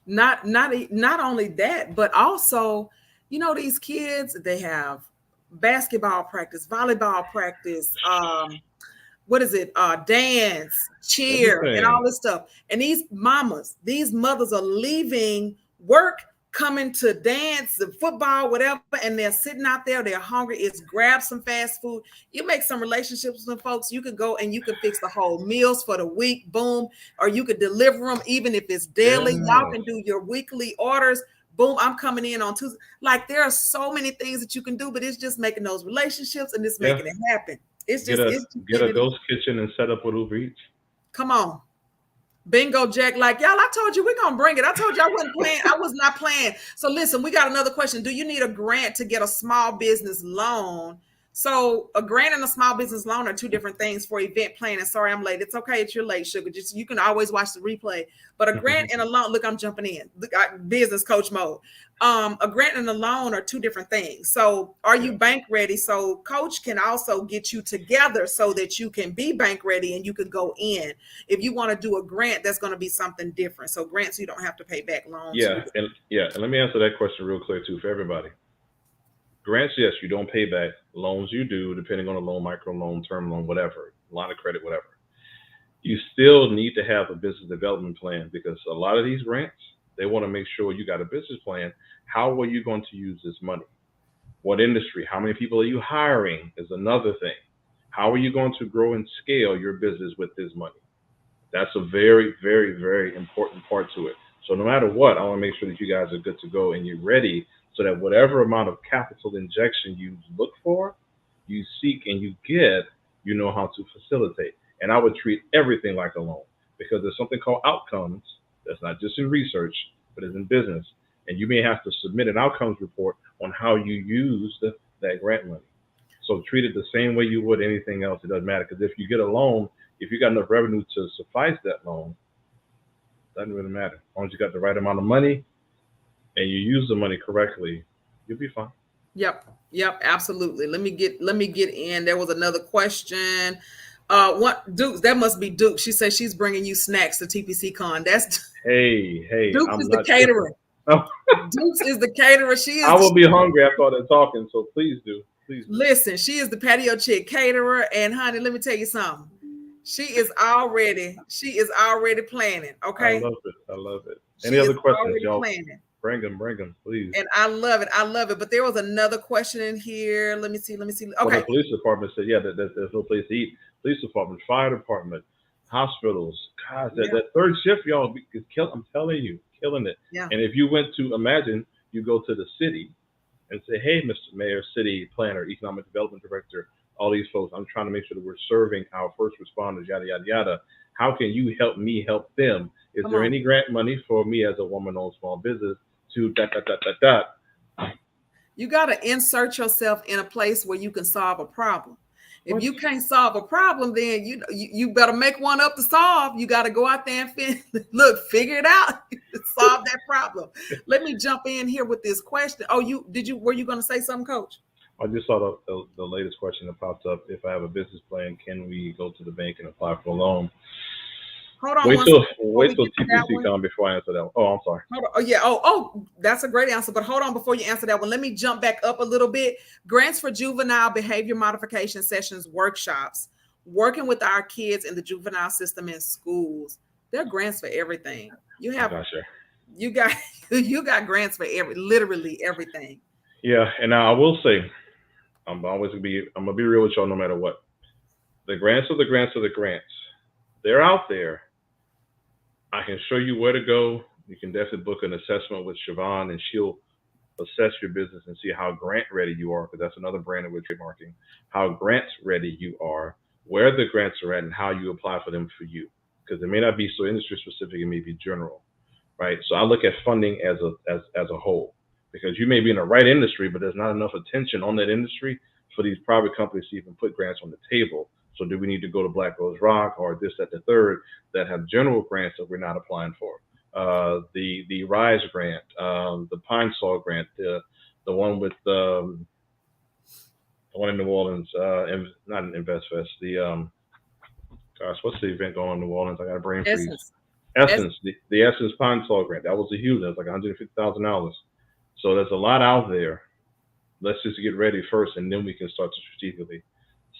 Not only that, but also, these kids, they have basketball practice, volleyball practice, dance, cheer, and all this stuff. And these mothers are leaving work, coming to dance, football, whatever, and they're sitting out there, they're hungry. It's grab some fast food. You make some relationships with folks. You can go and you can fix the whole meals for the week, boom, or you could deliver them even if it's daily. Y'all can do your weekly orders. Boom, I'm coming in on Tuesday. Like, there are so many things that you can do, but it's just making those relationships and it's making it happen. It's just get a ghost kitchen and set up with Uber Eats. Come on. Bingo, Jack. Like, y'all, I told you we're gonna bring it. I told you I wasn't playing. I was not playing. So listen, we got another question. Do you need a grant to get a small business loan? So a grant and a small business loan are two different things for event planning. Sorry, I'm late. It's okay. You're late, sugar. Just, you can always watch the replay. But a grant and a loan, look, I'm jumping in. Look, business coach mode. A grant and a loan are two different things. So are you bank ready? So coach can also get you together so that you can be bank ready and you can go in. If you want to do a grant, that's going to be something different. So grants, you don't have to pay back loans. And let me answer that question real clear too for everybody. Grants, yes, you don't pay back. Loans, you do, depending on the loan, micro loan, term loan, whatever, line of credit, whatever. You still need to have a business development plan because a lot of these grants, they want to make sure you got a business plan. How are you going to use this money? What industry? How many people are you hiring is another thing. How are you going to grow and scale your business with this money? That's a very, very, very important part to it. So no matter what, I want to make sure that you guys are good to go and you're ready so that whatever amount of capital injection you look for, you seek and you get, you know how to facilitate. And I would treat everything like a loan because there's something called outcomes that's not just in research, but it's in business. And you may have to submit an outcomes report on how you use that grant money. So treat it the same way you would anything else. It doesn't matter because if you get a loan, if you got enough revenue to suffice that loan, it doesn't really matter. As long as you got the right amount of money and you use the money correctly, you'll be fine. Yep, absolutely. Let me get in. There was another question. What Dukes? That must be Duke. She says she's bringing you snacks to TPCCON. That's hey. Dukes is the caterer. Dukes is the caterer. I will be hungry after all that talking, so please do. Listen, she is the Patio Chic caterer, and honey, let me tell you something. She is already planning. Okay. I love it. Any other questions, y'all? Planning. Bring them, please. And I love it. But there was another question in here. Let me see. Okay. Well, the police department said, there's no place to eat. Police department, fire department, hospitals. God, that third shift, y'all, is killing. I'm telling you, killing it. Yeah. And if you went to, imagine you go to the city and say, hey, Mr. Mayor, city planner, economic development director, all these folks, I'm trying to make sure that we're serving our first responders, yada, yada, yada. How can you help me help them? Is there any grant money for me as a woman-owned small business to ... You got to insert yourself in a place where you can solve a problem. If What? you can't solve a problem, then you better make one up to solve. You got to go out there and figure it out, solve that problem. Let me jump in here with this question. Oh, were you going to say something, Coach? I just saw the latest question that popped up. If I have a business plan, can we go to the bank and apply for a loan? Hold on. Wait till TPCCON before I answer that one. Oh, I'm sorry. Hold on. Oh, yeah. Oh, that's a great answer. But hold on before you answer that one. Let me jump back up a little bit. Grants for juvenile behavior modification sessions, workshops, working with our kids in the juvenile system in schools. There are grants for everything. You got grants for literally everything. Yeah, and now I will say, I'm gonna be real with y'all no matter what. The grants are the grants are the grants. They're out there. I can show you where to go. You can definitely book an assessment with Siobhan, and she'll assess your business and see how grant ready you are, because that's another brand that we're trademarking. How grants ready you are, where the grants are at, and how you apply for them for you. Because it may not be so industry specific, it may be general, right? So I look at funding as a whole, because you may be in the right industry, but there's not enough attention on that industry for these private companies to even put grants on the table. So do we need to go to Black Rose Rock or this, that, the third that have general grants that we're not applying for? The RISE grant, the Pine Sol grant, the one with the one in New Orleans, not an Invest Fest. What's the event going on in New Orleans? I got a brain freeze. Essence. The Essence Pine Sol grant. That was a huge. That was like $150,000. So there's a lot out there. Let's just get ready first, and then we can start to strategically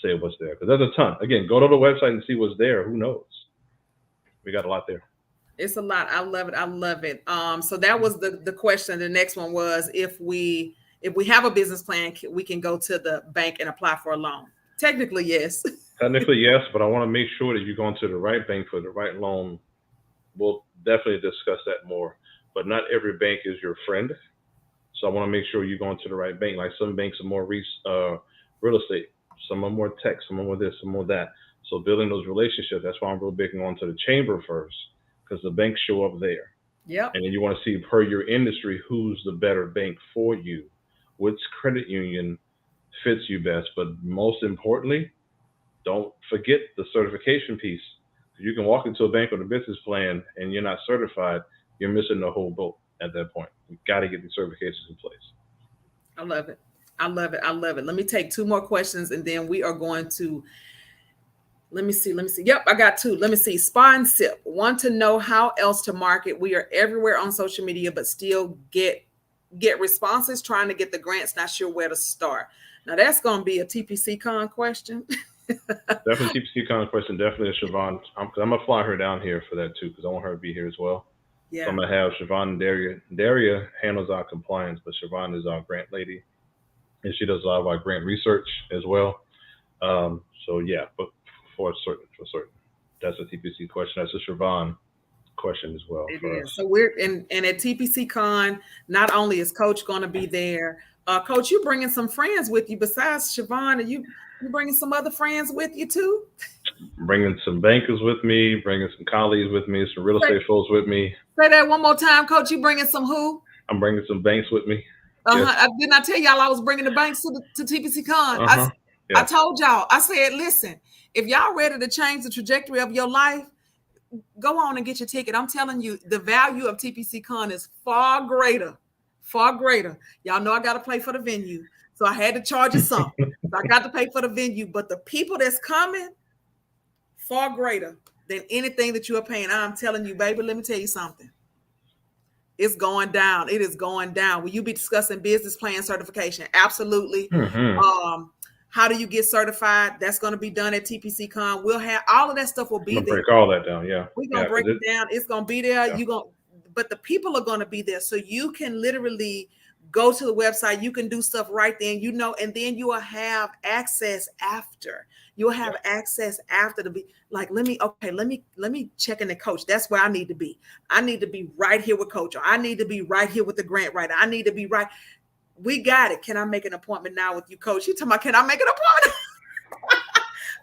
say what's there. Because there's a ton. Again, go to the website and see what's there. Who knows? We got a lot there. It's a lot. I love it. I love it. So that was the question. The next one was if we have a business plan, we can go to the bank and apply for a loan. Technically, yes. Technically, yes, but I want to make sure that you're going to the right bank for the right loan. We'll definitely discuss that more. But not every bank is your friend. So I want to make sure you're going to the right bank. Like some banks are more real estate. Some are more tech. Some are more this, some more that. So building those relationships, that's why I'm real big on to the chamber first, because the banks show up there. Yeah. And then you want to see per your industry, who's the better bank for you, which credit union fits you best. But most importantly, don't forget the certification piece. You can walk into a bank with a business plan and you're not certified, you're missing the whole boat at that point. You got to get the certifications in place. I love it. I love it. I love it. Let me take two more questions and then we are going to, let me see. Yep, I got two. Let me see. Spa and Sip. Want to know how else to market. We are everywhere on social media, but still get responses, trying to get the grants, not sure where to start. Now that's going to be a TPCCON question. Definitely TPCCON question. Definitely a Siobhan. I'm going to fly her down here for that too, because I want her to be here as well. Yeah. So I'm going to have Siobhan and Daria. Daria handles our compliance, but Siobhan is our grant lady, and she does a lot of our grant research as well. So yeah, but for certain, that's a TPC question. That's a Siobhan question as well. It is. So we're and at TPCCON, not only is Coach going to be there, Coach, you bringing some friends with you besides Siobhan, and you bringing some other friends with you too? Bringing some bankers with me, bringing some colleagues with me, some real estate folks with me. Say that one more time, Coach. You bringing some who? I'm bringing some banks with me. Yes. Didn't I tell y'all I was bringing the banks to TPCCON? I told y'all. I said, listen, if y'all ready to change the trajectory of your life, go on and get your ticket. I'm telling you, the value of TPCCON is far greater. Far greater. Y'all know I got to pay for the venue. So I had to charge you something. So I got to pay for the venue. But the people that's coming, far greater than anything that you are paying. I'm telling you, baby, let me tell you something. It's going down. It is going down. Will you be discussing business plan certification? Absolutely. Mm-hmm. How do you get certified? That's going to be done at TPCCON. We'll have all of that stuff will be there. Break all that down. Yeah. We're going to break it down. It's going to be there. Yeah. But the people are going to be there. So you can literally go to the website. You can do stuff right then, and then you will have access after. You'll have access after to be like, let me check in the Coach. That's where I need to be. I need to be right here with Coach. Or I need to be right here with the grant writer. I need to be right. We got it. Can I make an appointment now with you, Coach? You talking about, can I make an appointment?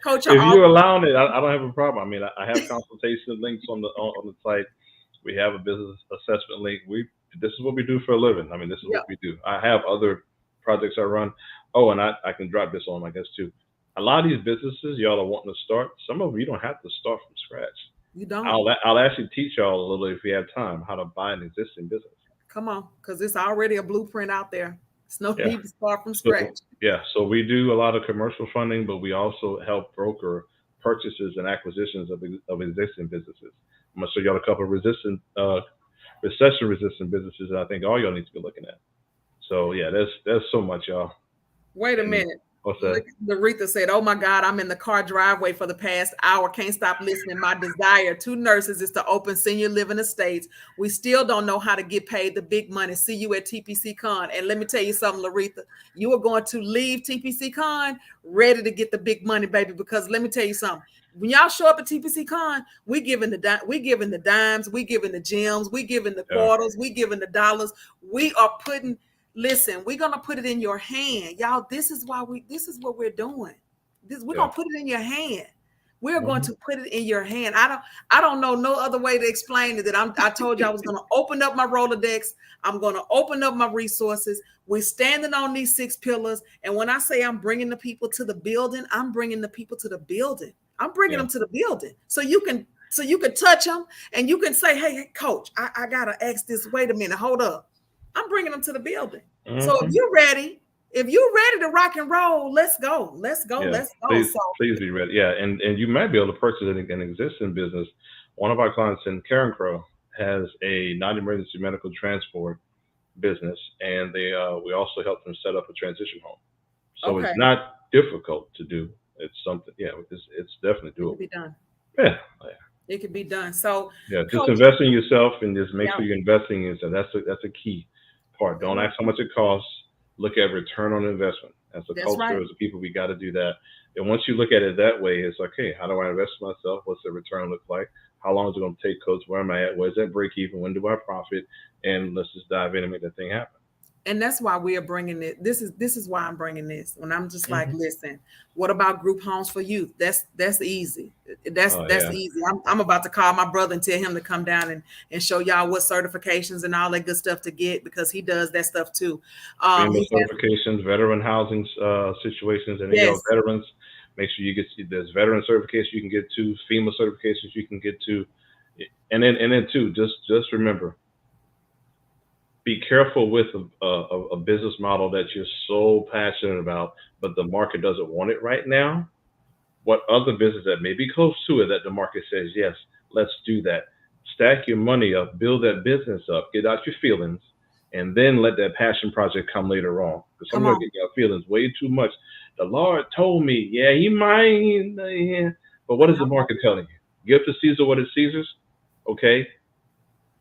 Coach, if you're allowing it, I don't have a problem. I mean, I have consultation links on the site. We have a business assessment link. This is what we do for a living. I mean, this is what we do. I have other projects I run. Oh, and I can drop this on, I guess, too. A lot of these businesses y'all are wanting to start, some of them you don't have to start from scratch. You don't. I'll actually teach y'all a little if we have time how to buy an existing business. Come on, because it's already a blueprint out there. It's no Yeah. need to start from So scratch. yeah, so we do a lot of commercial funding, but we also help broker purchases and acquisitions of existing businesses. I'm gonna show y'all a couple of recession resistant businesses that I think all y'all need to be looking at. So yeah, there's so much, y'all. Wait a And minute. what's Look, that? Aretha said, "Oh my God, I'm in the car driveway for the past hour. Can't stop listening. My desire to nurses is to open senior living estates. We still don't know how to get paid the big money. See you at TPCCON." And let me tell you something, Aretha, you are going to leave TPCCON ready to get the big money, baby. Because let me tell you something. When y'all show up at TPCCON, we giving the dimes, we giving the gems, we giving the Yeah. quarters, we giving the dollars. We are putting. Listen, we're gonna put it in your hand, y'all. This is what we're doing. We're Yeah. gonna put it in your hand. We're going Mhm. to put it in your hand. I don't know no other way to explain it. I told you I was gonna open up my Rolodex. I'm gonna open up my resources. We're standing on these 6 pillars, and when I say I'm bringing the people to the building, I'm bringing the people to the building. I'm bringing Yeah. them to the building, so you can touch them and you can say, hey coach, I gotta ask this. Wait a minute, hold up. I'm bringing them to the building. So Mhm. if you're ready to rock and roll, let's go. Let's go. Yeah. Let's go. Please, So please be ready. Yeah, and you might be able to purchase an existing business. One of our clients in Karen Crow has a non-emergency medical transport business, and we also help them set up a transition home. So okay, it's not difficult to do. It's something, yeah, it's definitely it can doable. be done. Yeah, It can be done. So yeah. Just coach, invest in yourself and just make yeah, sure you're investing in yourself. That's a key part. Don't ask how much it costs. Look at return on investment. As a that's right. culture, as a people, we got to do that. And once you look at it that way, it's like, hey, how do I invest in myself? What's the return look like? How long is it going to take, coach? Where am I at? Where's that break even? When do I profit? And let's just dive in and make that thing happen. And that's why we are bringing it. This is why I'm bringing this. When I'm just like, Hmm. listen, what about group homes for youth? That's easy. That's Oh that's yeah, easy. I'm about to call my brother and tell him to come down and show y'all what certifications and all that good stuff to get, because he does that stuff too. FEMA He has, certifications, veteran housing situations, and y'all yes, veterans. Make sure you get there's veteran certifications you can get to, FEMA certifications you can get to, and then too, just remember, be careful with a business model that you're so passionate about, but the market doesn't want it right now. What other business that may be close to it that the market says, yes, let's do that. Stack your money up, build that business up, get out your feelings, and then let that passion project come later on. Because some come of you on, get your feelings way too much. The Lord told me, yeah, he might, yeah. But what is the market telling you? Give to Caesar what is Caesar's, okay?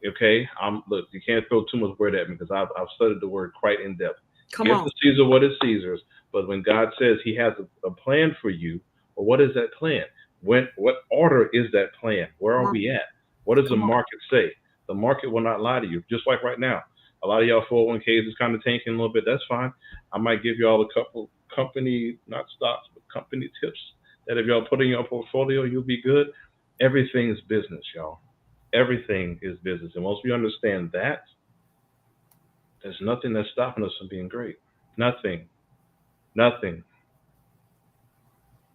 Okay, look. You can't throw too much word at me because I've studied the word quite in depth. come Give on, to Caesar what is Caesar's, but when God says He has a plan for you, well, what is that plan? What order is that plan? Where come are on, we at? What does the come on. market say? The market will not lie to you. Just like right now, a lot of y'all 401ks is kind of tanking a little bit. That's fine. I might give y'all a couple company, not stocks, but company tips that if y'all put in your portfolio, you'll be good. Everything's business, y'all. Everything is business. And once we understand that, there's nothing that's stopping us from being great. Nothing, nothing,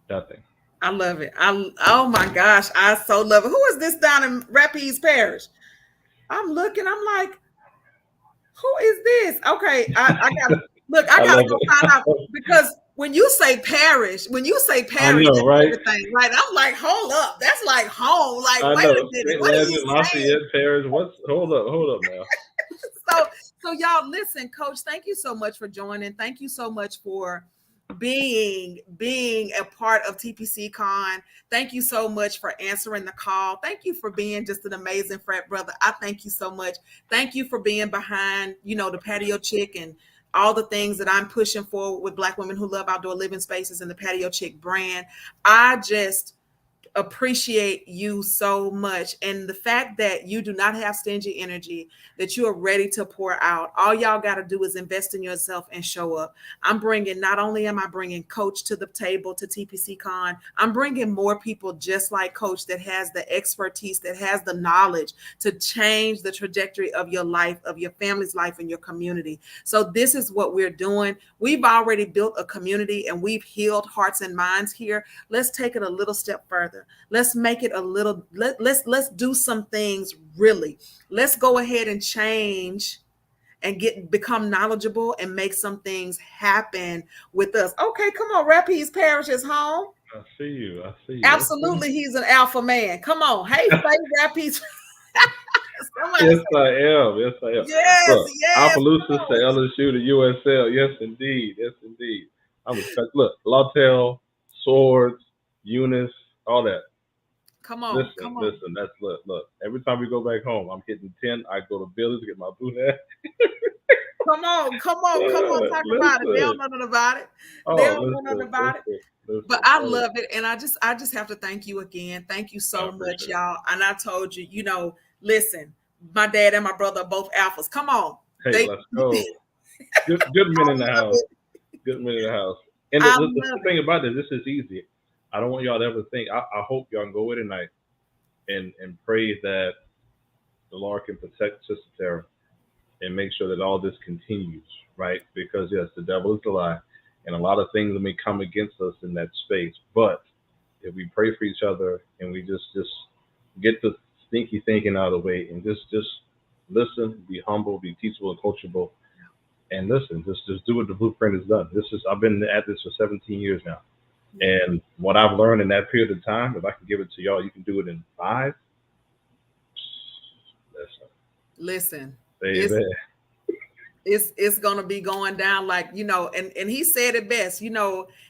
nothing. I love it. Oh my gosh, I so love it. Who is this down in Rapides Parish? I'm looking. I'm like, who is this? Okay, I gotta look. I I gotta love go find out, it. because when you say parish, I know, that's right? everything, right? I'm like, hold up, that's like home. Like, I wait a know. minute, St. what are Lazarus, you saying? Lafayette, Paris. What's hold up now. So, so y'all listen, Coach. Thank you so much for joining. Thank you so much for being a part of TPCCon. Thank you so much for answering the call. Thank you for being just an amazing frat brother. I thank you so much. Thank you for being behind, the Patio Chic and all the things that I'm pushing forward with Black women who love outdoor living spaces and the Patio Chic brand. I just appreciate you so much. And the fact that you do not have stingy energy, that you are ready to pour out. All y'all got to do is invest in yourself and show up. Not only am I bringing Coach to the table to TPCCON, I'm bringing more people just like Coach that has the expertise, that has the knowledge to change the trajectory of your life, of your family's life, and your community. So this is what we're doing. We've already built a community and we've healed hearts and minds here. Let's take it a little step further. Let's make it a little, let's do some things really. Let's go ahead and change and become knowledgeable and make some things happen with us. Okay, come on, Rapides Parish is home. I see you. Absolutely, he's an alpha man. Come on. Hey, Faith Rapides. Yes, I am. Yes, look, yes. Appaloosa to LSU to USL. Yes, indeed. I'm expect. Look, Lawtel, Swords, Eunice, all that. Come on. Listen. That's look. Every time we go back home, I'm hitting 10. I go to Billy's to get my boot hat. Come on. Talk about it. They don't know nothing about it. But I love it. And I just have to thank you again. Thank you so much, y'all. And I told you, listen, my dad and my brother are both alphas. Come on. Hey, let's go. Good men in the house. Good men in the house. And the thing about this is easy. I don't want y'all to ever think. I hope y'all can go away tonight and pray that the Lord can protect Sister Tara and make sure that all this continues, right? Because yes, the devil is a lie, and a lot of things may come against us in that space. But if we pray for each other and we just get the stinky thinking out of the way and just listen, be humble, be teachable and coachable, and listen, just do what the blueprint has done. I've been at this for 17 years now. And what I've learned in that period of time, if I can give it to y'all, you can do it in 5. Listen. Baby. It's gonna be going down like, and he said it best,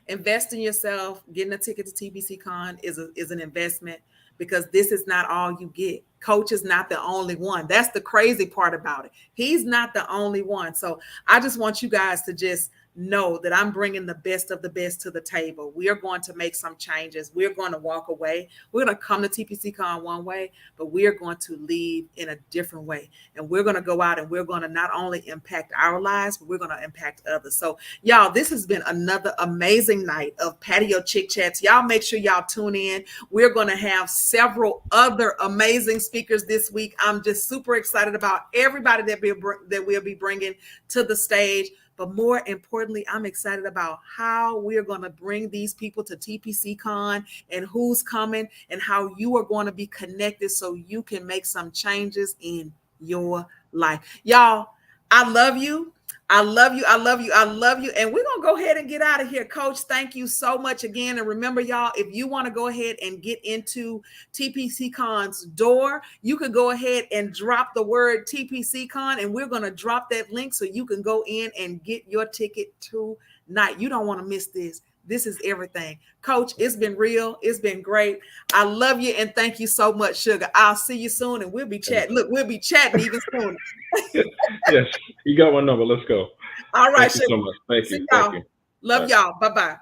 invest in yourself. Getting a ticket to TPCCON is an investment, because this is not all you get. Coach is not the only one. That's the crazy part about it. He's not the only one. So I just want you guys to just know that I'm bringing the best of the best to the table. We are going to make some changes. We're going to walk away. We're going to come to TPCCON one way, but we are going to leave in a different way. And we're going to go out and we're going to not only impact our lives, but we're going to impact others. So y'all, this has been another amazing night of Patio Chick Chats. Y'all make sure y'all tune in. We're going to have several other amazing speakers this week. I'm just super excited about everybody that we'll be bringing to the stage. But more importantly, I'm excited about how we're going to bring these people to TPCCON and who's coming and how you are going to be connected so you can make some changes in your life. Y'all, I love you. And we're going to go ahead and get out of here. Coach, thank you so much again. And remember, y'all, if you want to go ahead and get into TPCCON's door, you could go ahead and drop the word TPCCON, and we're going to drop that link so you can go in and get your ticket tonight. You don't want to miss this. This is everything. Coach, it's been real. It's been great. I love you, and thank you so much, Sugar. I'll see you soon, and we'll be chatting. Look, we'll be chatting even sooner. Yes, you got my number. Let's go. All right, Thank you so much. Thank you. Love y'all. Bye-bye.